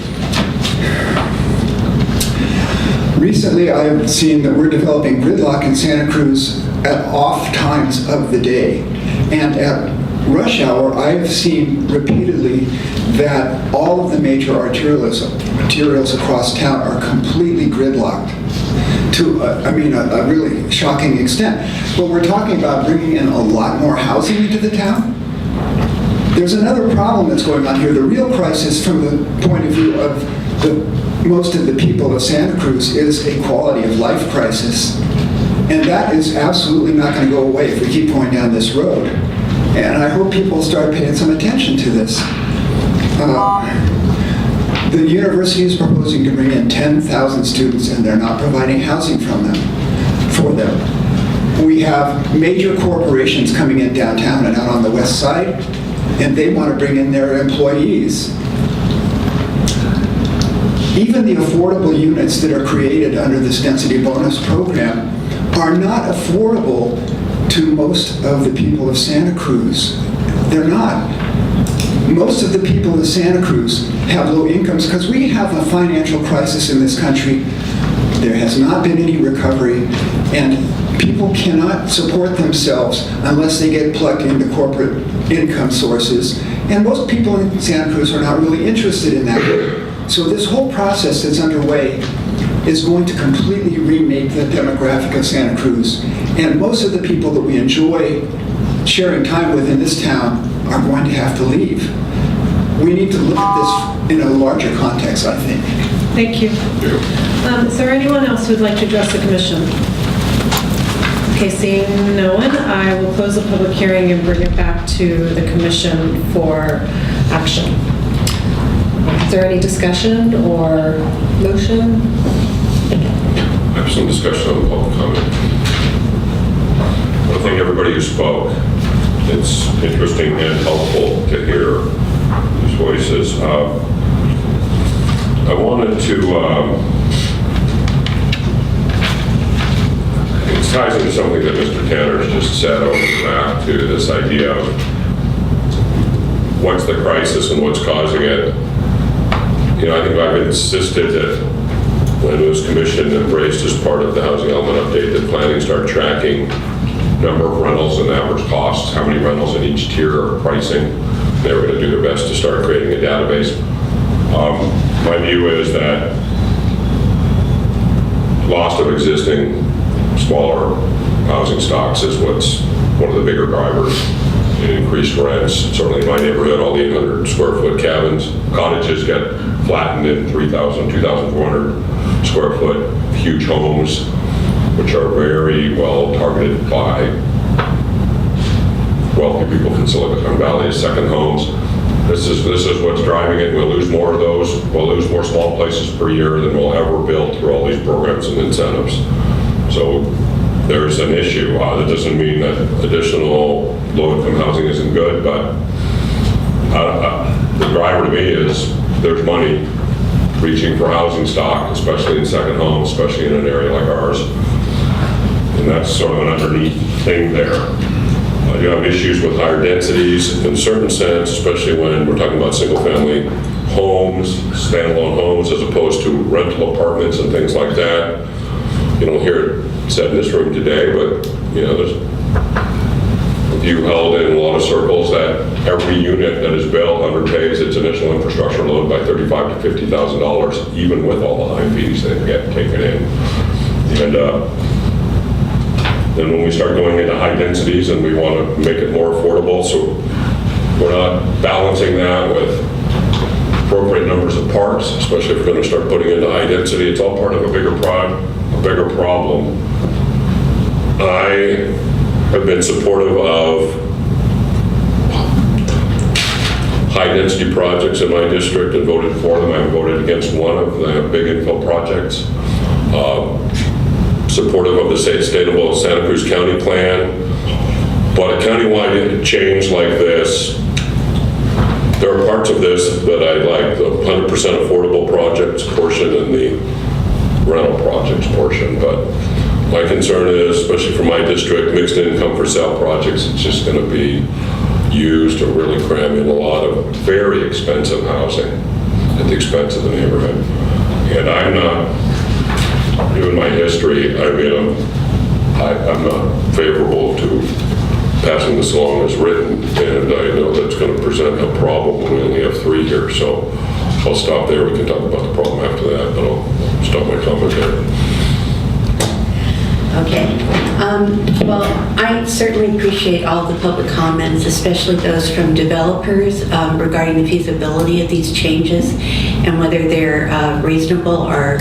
Recently, I've seen that we're developing gridlock in Santa Cruz at off times of the day. And at rush hour, I've seen repeatedly that all of the major arterials across town are completely gridlocked to, a really shocking extent. But we're talking about bringing in a lot more housing into the town. There's another problem that's going on here. The real crisis from the point of view of most of the people of Santa Cruz is a quality of life crisis. And that is absolutely not going to go away if we keep going down this road. And I hope people start paying some attention to this. The university is proposing to bring in 10,000 students, and they're not providing housing for them. We have major corporations coming in downtown and out on the west side, and they want to bring in their employees. Even the affordable units that are created under this density bonus program are not affordable to most of the people of Santa Cruz. They're not. Most of the people in Santa Cruz have low incomes because we have a financial crisis in this country. There has not been any recovery, and people cannot support themselves unless they get plugged into corporate income sources. And most people in Santa Cruz are not really interested in that. So this whole process that's underway is going to completely remake the demographic of Santa Cruz. And most of the people that we enjoy sharing time with in this town are going to have to leave. We need to look at this in a larger context, I think. Thank you. Is there anyone else who would like to address the commission? Okay, seeing no one, I will close the public hearing and bring it back to the commission for action. Is there any discussion or motion? I have some discussion on the public comment. I thank everybody who spoke. It's interesting and helpful to hear these voices. I wanted to, it ties into something that Mr. Tanner's just said. I want to go back to this idea of what's the crisis and what's causing it. You know, I think I've insisted that when it was commissioned and raised as part of the housing element update, that planning start tracking number of rentals and average costs, how many rentals in each tier are pricing. They were going to do their best to start creating a database. My view is that loss of existing smaller housing stocks is what's one of the bigger drivers in increased rents. Certainly in my neighborhood, all the 800 square foot cottages get flattened in 3,000, 2,400 square foot huge homes, which are very well targeted by wealthy people from Silicon Valley as second homes. This is what's driving it. We'll lose more of those. We'll lose more small places per year than we'll ever build through all these programs and incentives. So there's an issue. That doesn't mean that additional low-income housing isn't good, but the driver to me is there's money reaching for housing stock, especially in second homes, especially in an area like ours. And that's sort of an underneath thing there. You have issues with higher densities in a certain sense, especially when we're talking about single-family homes, standalone homes, as opposed to rental apartments and things like that. You don't hear it said in this room today, but you know, view held in a lot of circles that every unit that is built underpays its initial infrastructure load by $35,000 to $50,000, even with all the high fees that get taken in. And then when we start going into high densities and we want to make it more affordable, so we're not balancing that with appropriate numbers of parks, especially if we're going to start putting into high density. It's all part of a bigger problem. I have been supportive of high-density projects in my district and voted for them. I voted against one of the big infill projects. Supportive of the sustainable Santa Cruz County plan. But a countywide change like this, there are parts of this that I like, the 100% affordable projects portion and the rental projects portion. But my concern is, especially for my district, mixed income for sale projects, it's just going to be used to really cram in a lot of very expensive housing at the expense of the neighborhood. And I'm not, given my history, I mean, I'm not favorable to passing this along as written, and I know that's going to present a problem when we only have 3 here. So I'll stop there. We can talk about the problem after that, but I'll stop my comment there. Okay. Well, I certainly appreciate all the public comments, especially those from developers regarding the feasibility of these changes and whether they're reasonable or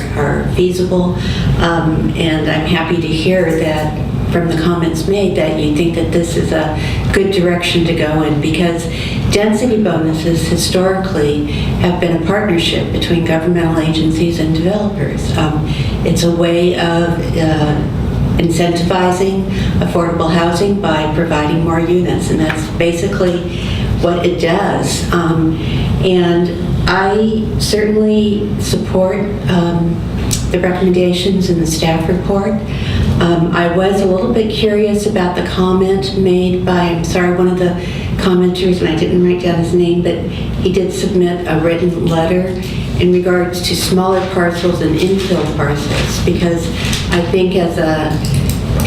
feasible. And I'm happy to hear that from the comments made that you think that this is a good direction to go in, because density bonuses historically have been a partnership between governmental agencies and developers. It's a way of incentivizing affordable housing by providing more units, and that's basically what it does. And I certainly support the recommendations in the staff report. I was a little bit curious about the comment made by, I'm sorry, one of the commenters, and I didn't write down his name, but he did submit a written letter in regards to smaller parcels and infill parcels, because I think as a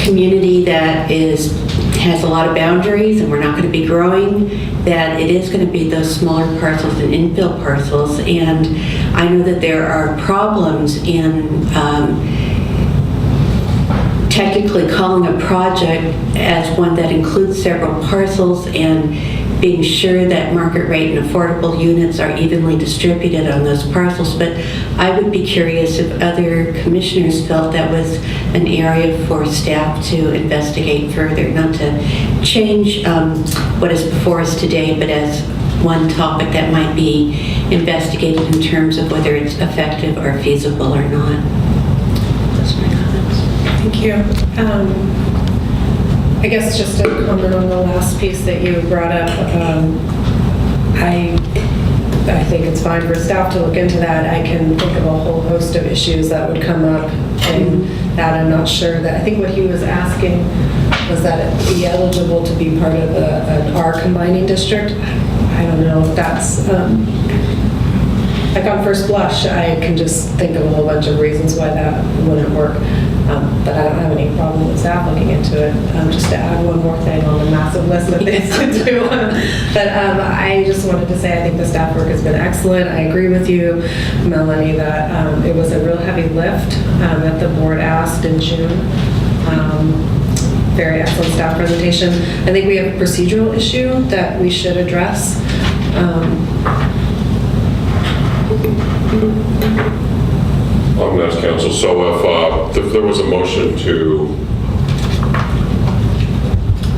community that has a lot of boundaries and we're not going to be growing, that it is going to be those smaller parcels and infill parcels. And I know that there are problems in technically calling a project as one that includes several parcels and being sure that market rate and affordable units are evenly distributed on those parcels. But I would be curious if other commissioners felt that was an area for staff to investigate further, not to change what is before us today, but as one topic that might be investigated in terms of whether it's effective or feasible or not. That's my comments. Thank you. I guess just to comment on the last piece that you brought up, I think it's fine for staff to look into that. I can think of a whole host of issues that would come up, and that I'm not sure that, I think what he was asking was that it be eligible to be part of an R combining district. I don't know if that's, like on first blush, I can just think of a whole bunch of reasons why that wouldn't work. But I don't have any problem with staff looking into it. Just to add one more thing on the massive list of things to do. But I just wanted to say I think the staff work has been excellent. I agree with you, Melanie, that it was a real heavy lift that the board asked in June. Very excellent staff presentation. I think we have a procedural issue that we should address. I'm going to ask council, so if there was a motion to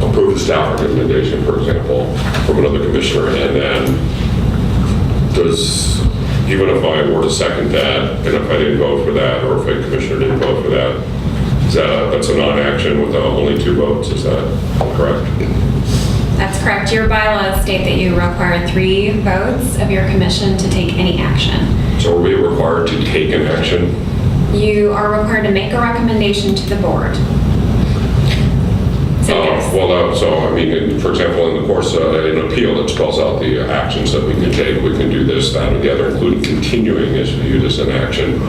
approve the staff recommendation, for example, from another commissioner, and then even if I were to second that, and if I didn't vote for that, or if a commissioner didn't vote for that, that's a non-action with only 2 votes, is that correct? That's correct. Your bylaws state that you require 3 votes of your commission to take any action. So are we required to take an action? You are required to make a recommendation to the board. So yes. So I mean, for example, in the course of an appeal that spells out the actions that we can take, we can do this, that, or the other, including continuing is viewed as an action.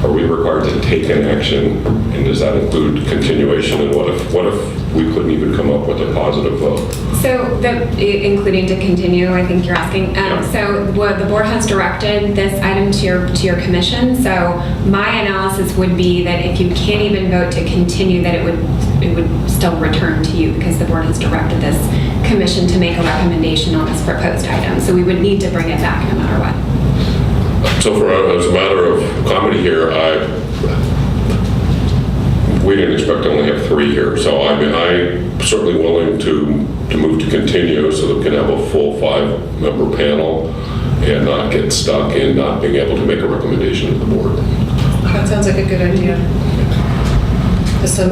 are we required to take an action? And does that include continuation? And what if we couldn't even come up with a positive vote? So, including to continue, I think you're asking. So, what the board has directed this item to your commission. So, my analysis would be that if you can't even vote to continue, that it would still return to you because the board has directed this commission to make a recommendation on this proposed item. So, we would need to bring it back no matter what. So, as a matter of comedy here, we didn't expect to only have 3 here. So, I'm certainly willing to move to continue so that we can have a full 5-member panel and not get stuck in not being able to make a recommendation to the board. That sounds like a good idea.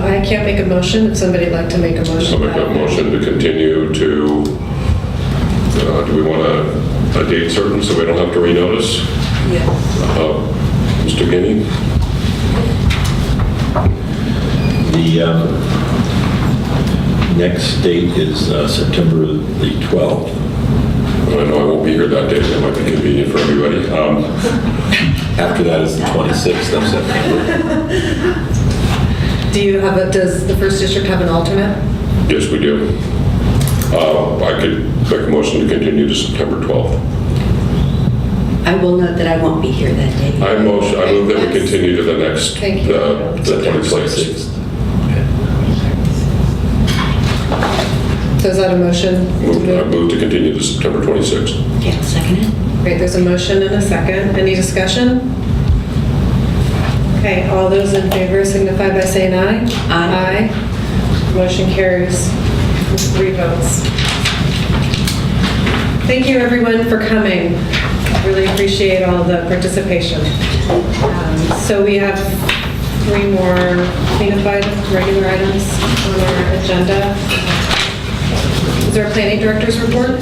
I can't make a motion. If somebody'd like to make a motion. I'll make a motion to continue to, do we want a date certain so we don't have to renotice? Yeah. Mr. Guinea? The next date is September the 12th. I know I won't be here that day. That might be convenient for everybody. After that is the 26th of September. Does the first district have an alternate? Yes, we do. I could make a motion to continue to September 12th. I will note that I won't be here that day. I move that we continue to the next, Thank you. the 26th. So is that a motion? I move to continue to September 26th. Yeah, second it. Great, there's a motion and a second. Any discussion? Okay, all those in favor signify by saying aye. Aye. Motion carries with 3 votes. Thank you everyone for coming. Really appreciate all the participation. So we have 3 more cleanup items, regular items on our agenda. Is there a planning director's report?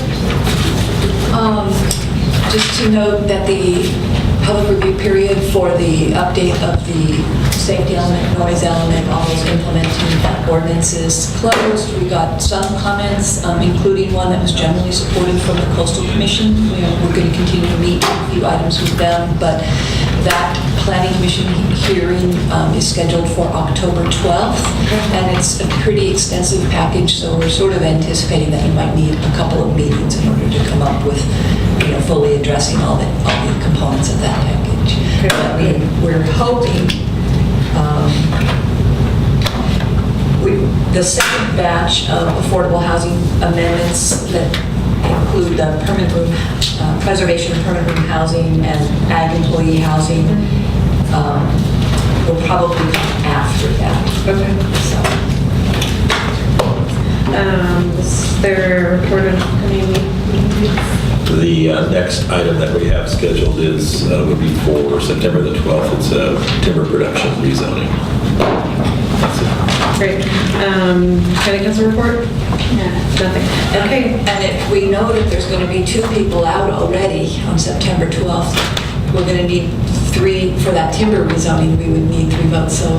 Just to note that the public review period for the update of the safety element, noise element, all those implementing ordinances closed. We got some comments, including one that was generally supported from the Coastal Commission. We're going to continue to meet a few items with them, but that Planning Commission hearing is scheduled for October 12th, and it's a pretty extensive package, so we're sort of anticipating that you might need a couple of meetings in order to come up with, fully addressing all the components of that package. But we're hoping the second batch of affordable housing amendments that include the permanent room, preservation of permanent room housing and ag employee housing will probably come after that. Okay. Is there a report on upcoming meetings? The next item that we have scheduled would be for September the 12th. It's a timber production rezoning. That's it. Great. County Council report? Nothing. Okay. And if we know that there's going to be 2 people out already on September 12th, we're going to need 3 for that timber rezoning. We would need 3 votes. So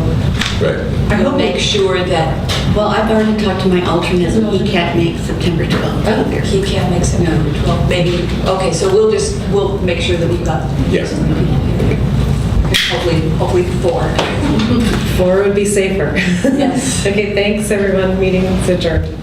we'll make sure that. Well, I've already talked to my alternate, and he can't make September 12th. Oh, he can't make September 12th. Maybe. Okay, so we'll make sure that we've got. Yes. Hopefully 4. 4 would be safer. Yes. Okay, thanks everyone. Meeting is adjourned.